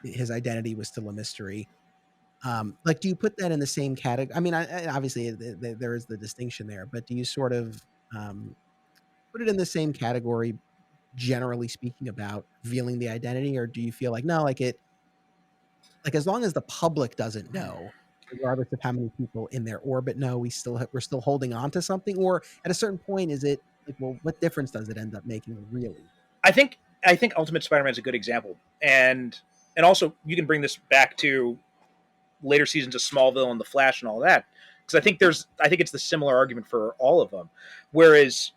Speaker 2: his identity was still a mystery. Like, do you put that in the same category? I mean, obviously there is the distinction there, but do you sort of um, put it in the same category, generally speaking, about revealing the identity, or do you feel like no, like as long as the public doesn't know, regardless of how many people in their orbit know, we're still holding on to something, or at a certain point, is it like, well, what difference does it end up making, really?
Speaker 1: I think Ultimate Spider-Man is a good example, and also you can bring this back to later seasons of Smallville and The Flash and all that, because I think it's the similar argument for all of them. Whereas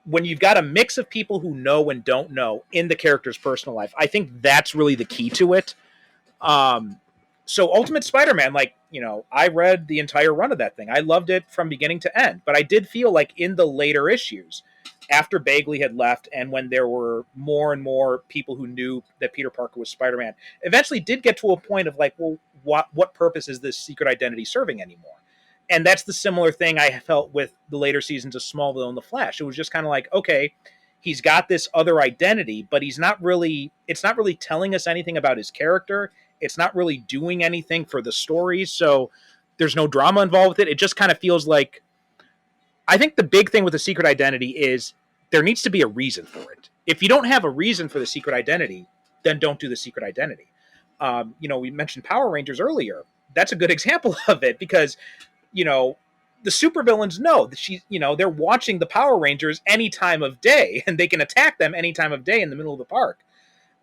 Speaker 1: when you've got a mix of people who know and don't know in the character's personal life, I think that's really the key to it. Um, so Ultimate Spider-Man, like, I read the entire run of that thing. I loved it from beginning to end, but I did feel like in the later issues, after Bagley had left and when there were more and more people who knew that Peter Parker was Spider-Man, eventually did get to a point of like, well, what purpose is this secret identity serving anymore? And that's the similar thing I felt with the later seasons of Smallville and The Flash. It was just kind of like, okay, he's got this other identity, but it's not really telling us anything about his character. It's not really doing anything for the story. So There's no drama involved with it. It just kind of feels like, I think the big thing with the secret identity is there needs to be a reason for it. If you don't have a reason for the secret identity, then don't do the secret identity. We mentioned Power Rangers earlier. That's a good example of it because, the supervillains know that they're watching the Power Rangers any time of day and they can attack them any time of day in the middle of the park.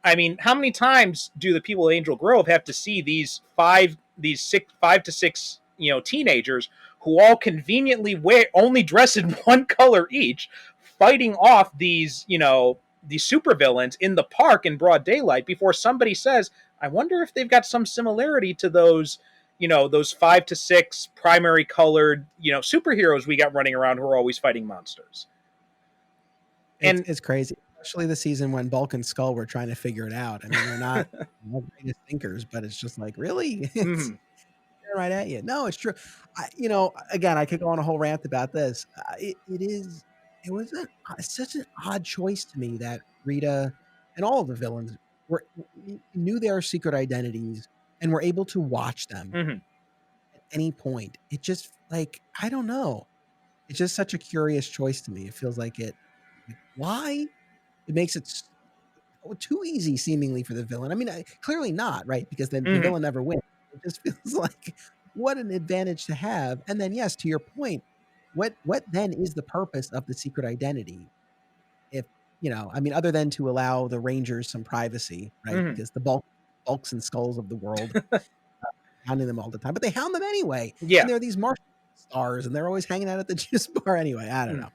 Speaker 1: I mean, how many times do the people of Angel Grove have to see these five to six, teenagers who all conveniently only dress in one color each, fighting off these supervillains in the park in broad daylight before somebody says, I wonder if they've got some similarity to those 5 to 6 primary colored, superheroes we got running around who are always fighting monsters.
Speaker 2: It's crazy, especially the season when Bulk and Skull were trying to figure it out. I mean, they're not the greatest thinkers, but it's just like, really? It's right at you. No, it's true. Again, I could go on a whole rant about this. It was such an odd choice to me that Rita and all of the villains knew their secret identities and were able to watch them at any point. It just, like, I don't know. It's just such a curious choice to me. It feels like why? It makes it too easy, seemingly, for the villain. I mean, clearly not, right? Because the villain never wins. It just feels like, what an advantage to have. And then, yes, to your point, what then is the purpose of the secret identity? If, other than to allow the Rangers some privacy, right? Because the Bulks and Skulls of the world hounding them all the time, but they hound them anyway.
Speaker 1: Yeah.
Speaker 2: And they're these Martian stars, and they're always hanging out at the juice bar anyway. I don't know.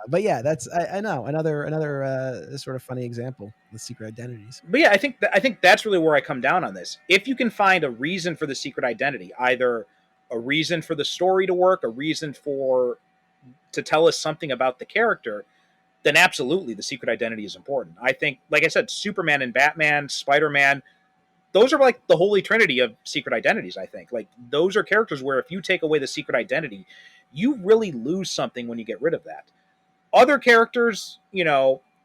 Speaker 2: But yeah, that's I know another sort of funny example, the secret identities.
Speaker 1: But yeah, I think that's really where I come down on this. If you can find a reason for the secret identity, either a reason for the story to work, a reason to tell us something about the character, then absolutely the secret identity is important. I think, like I said, Superman and Batman, Spider-Man, those are like the holy trinity of secret identities. I think, like, those are characters where if you take away the secret identity, you really lose something when you get rid of that. Other characters,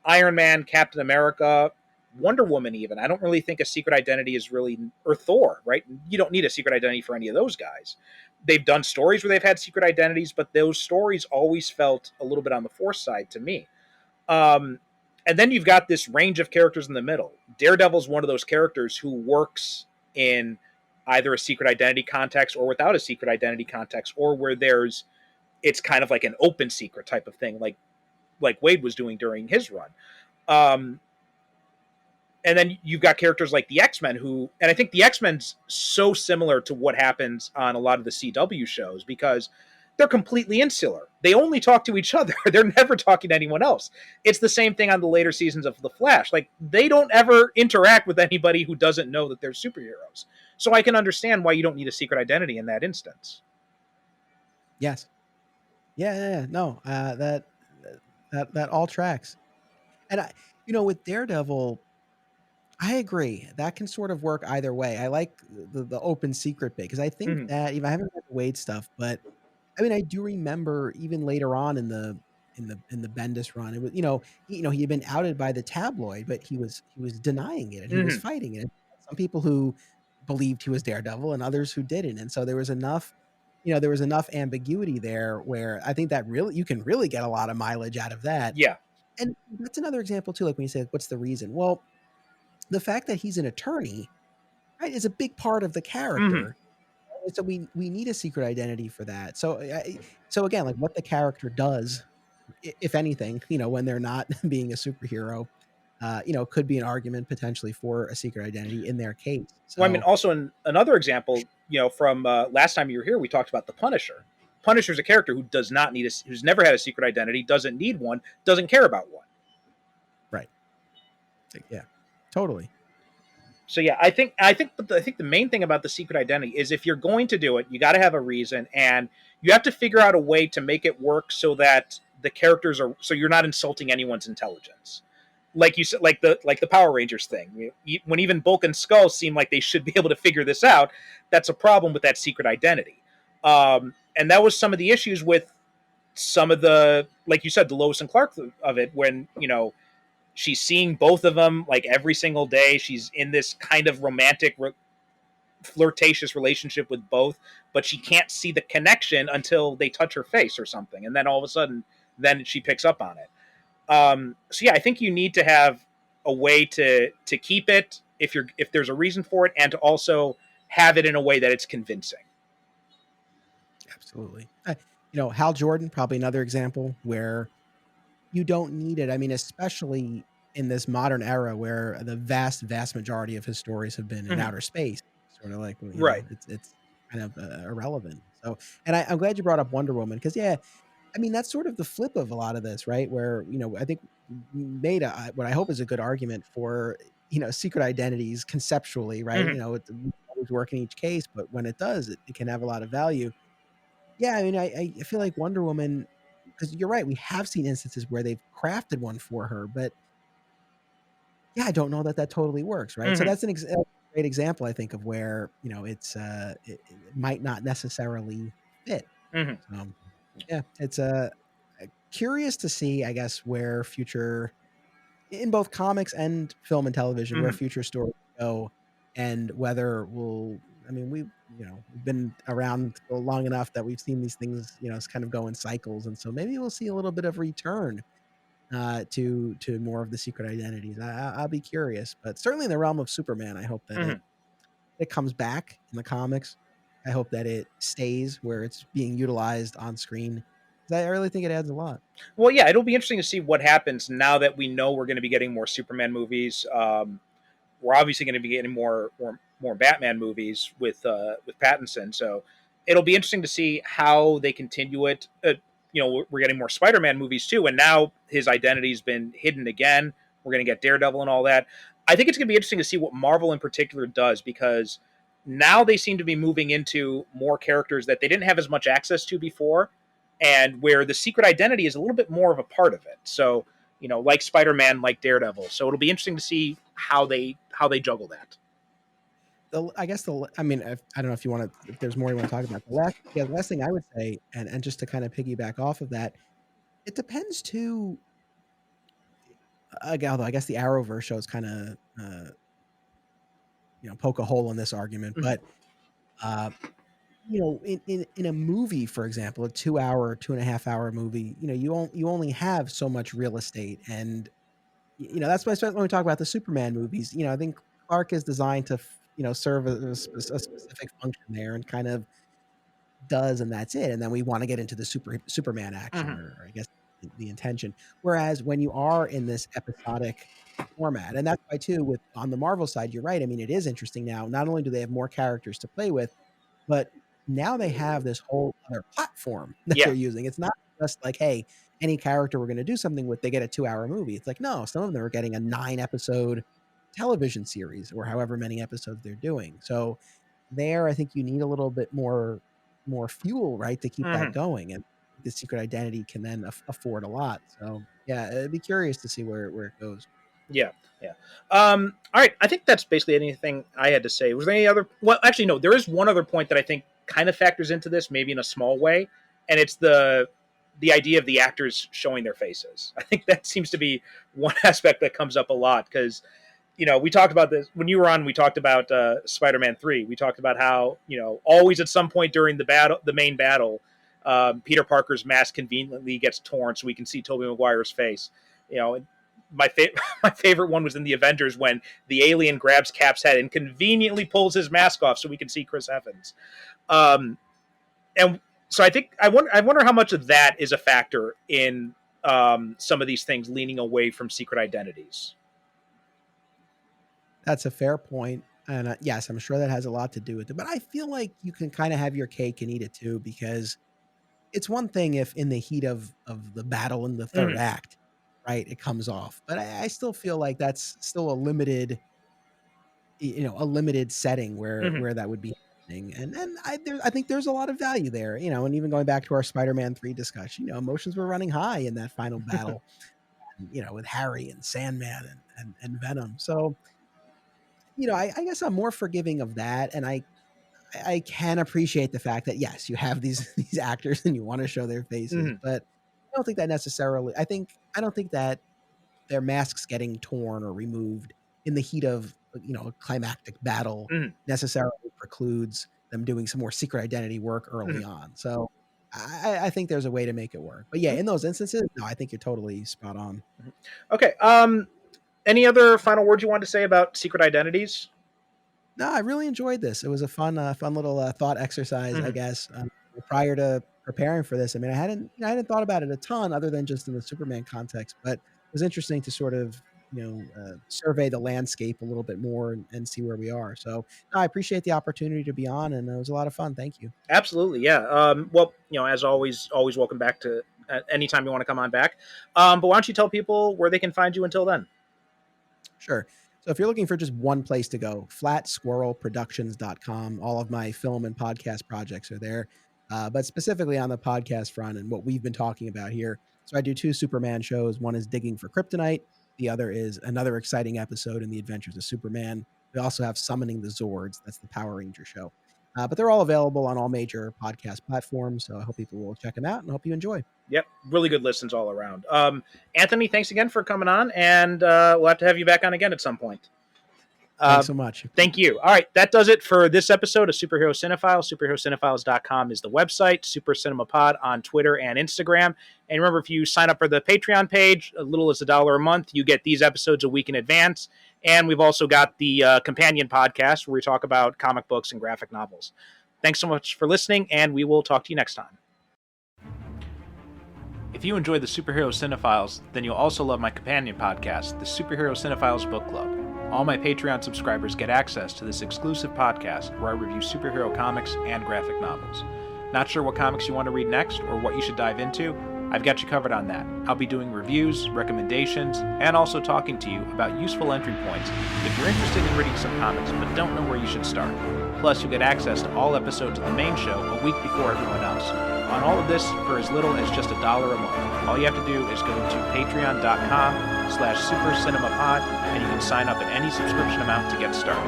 Speaker 1: Iron Man, Captain America, Wonder Woman even, I don't really think a secret identity is really, or Thor, right? You don't need a secret identity for any of those guys. They've done stories where they've had secret identities, but those stories always felt a little bit on the force side to me. And then you've got this range of characters in the middle. Daredevil's one of those characters who works in either a secret identity context or without a secret identity context, or where it's kind of like an open secret type of thing, like Wade was doing during his run. And then you've got characters like the X-Men and I think the X-Men's so similar to what happens on a lot of the CW shows because they're completely insular. They only talk to each other. They're never talking to anyone else. It's the same thing on the later seasons of The Flash. Like, they don't ever interact with anybody who doesn't know that they're superheroes. So I can understand why you don't need a secret identity in that instance.
Speaker 2: Yes. Yeah. No, that all tracks. And with Daredevil, I agree. That can sort of work either way. I like the open secret bit because I think that, even I haven't read the Wade stuff, but I mean, I do remember even later on in the Bendis run, it was he had been outed by the tabloid, but he was denying it and he was fighting it. Some people who believed he was Daredevil and others who didn't, and so there was enough ambiguity there where I think that really you can really get a lot of mileage out of that.
Speaker 1: Yeah,
Speaker 2: and that's another example too. Like when you say, "What's the reason?" Well, the fact that he's an attorney, right, is a big part of the character. So we need a secret identity for that. So again, like what the character does, if anything, when they're not being a superhero, could be an argument potentially for a secret identity in their case. So,
Speaker 1: well, I mean, also another example, from last time you were here, we talked about the Punisher. Punisher's a character who does not need who's never had a secret identity, doesn't need one, doesn't care about one.
Speaker 2: Right. Yeah. Totally.
Speaker 1: So yeah, I think the main thing about the secret identity is if you're going to do it, you got to have a reason, and you have to figure out a way to make it work so that the characters so you're not insulting anyone's intelligence. Like you said, like the Power Rangers thing. When even Bulk and Skull seem like they should be able to figure this out, that's a problem with that secret identity. And that was some of the issues with some of the, like you said, the Lois and Clark of it, when she's seeing both of them like every single day. She's in this kind of romantic flirtatious relationship with both, but she can't see the connection until they touch her face or something, and then all of a sudden, then she picks up on it. So yeah, I think you need to have a way to keep it if there's a reason for it, and to also have it in a way that it's convincing.
Speaker 2: Absolutely. Hal Jordan, probably another example where you don't need it. I mean, especially in this modern era where the vast majority of his stories have been in
Speaker 1: Mm-hmm.
Speaker 2: outer space, sort of like,
Speaker 1: Right.
Speaker 2: it's kind of irrelevant. So, and I'm glad you brought up Wonder Woman because, yeah, I mean, that's sort of the flip of a lot of this, right? Where, I think we made what I hope is a good argument for, secret identities conceptually, right?
Speaker 1: Mm-hmm.
Speaker 2: It doesn't always work in each case, but when it does, it can have a lot of value. Yeah, I mean, I feel like Wonder Woman, because you're right, we have seen instances where they've crafted one for her, but yeah, I don't know that that totally works, right? So
Speaker 1: Mm-hmm.
Speaker 2: that's a great example, I think, of where it might not necessarily fit.
Speaker 1: Mm-hmm.
Speaker 2: So yeah, it's curious to see, I guess, where future in both comics and film and television, where
Speaker 1: Mm-hmm.
Speaker 2: future stories go, and whether we'll. I mean, we've been around for long enough that we've seen these things, kind of go in cycles, and so maybe we'll see a little bit of return to more of the secret identities. I'll be curious, but certainly in the realm of Superman, I hope that
Speaker 1: Mm-hmm.
Speaker 2: it comes back in the comics. I hope that it stays where it's being utilized on screen. 'Cause I really think it adds a lot.
Speaker 1: Well, yeah, it'll be interesting to see what happens now that we know we're going to be getting more Superman movies. We're obviously going to be getting more Batman movies with Pattinson. So it'll be interesting to see how they continue it. We're getting more Spider-Man movies too, and now his identity's been hidden again. We're going to get Daredevil and all that. I think it's going to be interesting to see what Marvel in particular does, because now they seem to be moving into more characters that they didn't have as much access to before, and where the secret identity is a little bit more of a part of it. So like Spider-Man, like Daredevil. So it'll be interesting to see how they juggle that.
Speaker 2: I guess I mean, I don't know if you want to, if there's more you want to talk about. The last thing I would say, and just to kind of piggyback off of that, it depends too. Again, although I guess the Arrowverse shows kind of, poke a hole in this argument,
Speaker 1: Mhm.
Speaker 2: but in a movie, for example, a 2 hour, 2.5 hour movie, you only have so much real estate, and that's why when we talk about the Superman movies, I think Clark is designed to, serve a specific function there, and kind of does, and that's it. And then we want to get into the Superman action,
Speaker 1: Mhm.
Speaker 2: or I guess the intention. Whereas when you are in this episodic format, and that's why too, with on the Marvel side, you're right. I mean, it is interesting now. Not only do they have more characters to play with, but now they have this whole other platform that
Speaker 1: Yeah.
Speaker 2: they're using. It's not just like, hey, any character we're going to do something with, they get a 2 hour movie. It's like, no, some of them are getting a 9 episode television series, or however many episodes they're doing. So there, I think you need a little bit more fuel, right, to keep that
Speaker 1: Mhm.
Speaker 2: going, and the secret identity can then afford a lot. So yeah, I'd be curious to see where it goes.
Speaker 1: Yeah. Yeah. All right. I think that's basically anything I had to say. Was there any other? Well, actually, no. There is one other point that I think kind of factors into this, maybe in a small way, and it's the idea of the actors showing their faces. I think that seems to be one aspect that comes up a lot, because we talked about this when you were on. We talked about Spider-Man 3. We talked about how always at some point during the main battle, Peter Parker's mask conveniently gets torn so we can see Tobey Maguire's face. My my favorite one was in the Avengers when the alien grabs Cap's head and conveniently pulls his mask off so we can see Chris Evans. Um, and so I wonder how much of that is a factor in some of these things leaning away from secret identities.
Speaker 2: That's a fair point, and yes, I'm sure that has a lot to do with it. But I feel like you can kind of have your cake and eat it too, because it's one thing if in the heat of the battle in the third
Speaker 1: Mm-hmm.
Speaker 2: act, right, it comes off. But I still feel like that's still a limited, a limited setting
Speaker 1: Mm-hmm.
Speaker 2: where that would be happening. And I think there's a lot of value there, and even going back to our Spider-Man 3 discussion, emotions were running high in that final battle, with Harry and Sandman and Venom. So, I guess I'm more forgiving of that, and I can appreciate the fact that yes, you have these these actors and you want to show their faces,
Speaker 1: Mm-hmm.
Speaker 2: but I don't think that necessarily. I don't think that their masks getting torn or removed in the heat of a climactic battle
Speaker 1: Mm-hmm.
Speaker 2: necessarily precludes them doing some more secret identity work early on. So I think there's a way to make it work. But yeah, in those instances, no, I think you're totally spot on.
Speaker 1: Okay. Any other final words you want to say about secret identities?
Speaker 2: No, I really enjoyed this. It was a fun little thought exercise, I guess. Prior to preparing for this, I mean, I hadn't thought about it a ton, other than just in the Superman context. But it was interesting to sort of survey the landscape a little bit more and see where we are. So no, I appreciate the opportunity to be on, and it was a lot of fun. Thank you.
Speaker 1: Absolutely, yeah. Well, as always, welcome back to anytime you want to come on back. But why don't you tell people where they can find you until then?
Speaker 2: Sure. So if you're looking for just one place to go, flatsquirrelproductions.com. All of my film and podcast projects are there. But specifically on the podcast front and what we've been talking about here. So I do 2 Superman shows. One is Digging for Kryptonite. The other is another exciting episode in the Adventures of Superman. We also have Summoning the Zords. That's the Power Ranger show. But they're all available on all major podcast platforms. So I hope people will check them out and hope you enjoy.
Speaker 1: Yep, really good listens all around. Anthony, thanks again for coming on, and we'll have to have you back on again at some point.
Speaker 2: Thanks so much.
Speaker 1: Thank you. All right, that does it for this episode of Superhero Cinephile. SuperheroCinephiles.com is the website. Super Cinema Pod on Twitter and Instagram. And remember, if you sign up for the Patreon page, as little as $1 a month, you get these episodes a week in advance. And we've also got the companion podcast where we talk about comic books and graphic novels. Thanks so much for listening, and we will talk to you next time. If you enjoy the Superhero Cinephiles, then you'll also love my companion podcast, the Superhero Cinephiles Book Club. All my Patreon subscribers get access to this exclusive podcast where I review superhero comics and graphic novels. Not sure what comics you want to read next or what you should dive into? I've got you covered on that. I'll be doing reviews, recommendations, and also talking to you about useful entry points if you're interested in reading some comics but don't know where you should start. Plus, you'll get access to all episodes of the main show a week before everyone else. On all of this for as little as just $1 a month. All you have to do is go to patreon.com/supercinemapod and you can sign up at any subscription amount to get started.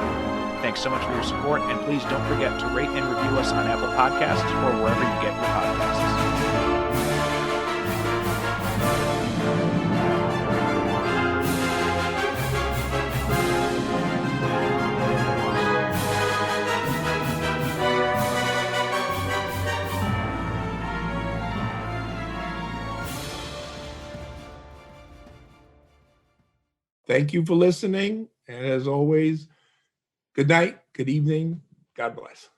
Speaker 1: Thanks so much for your support, and please don't forget to rate and review us on Apple Podcasts or wherever you get your podcasts.
Speaker 3: Thank you for listening. And as always, good night, good evening. God bless.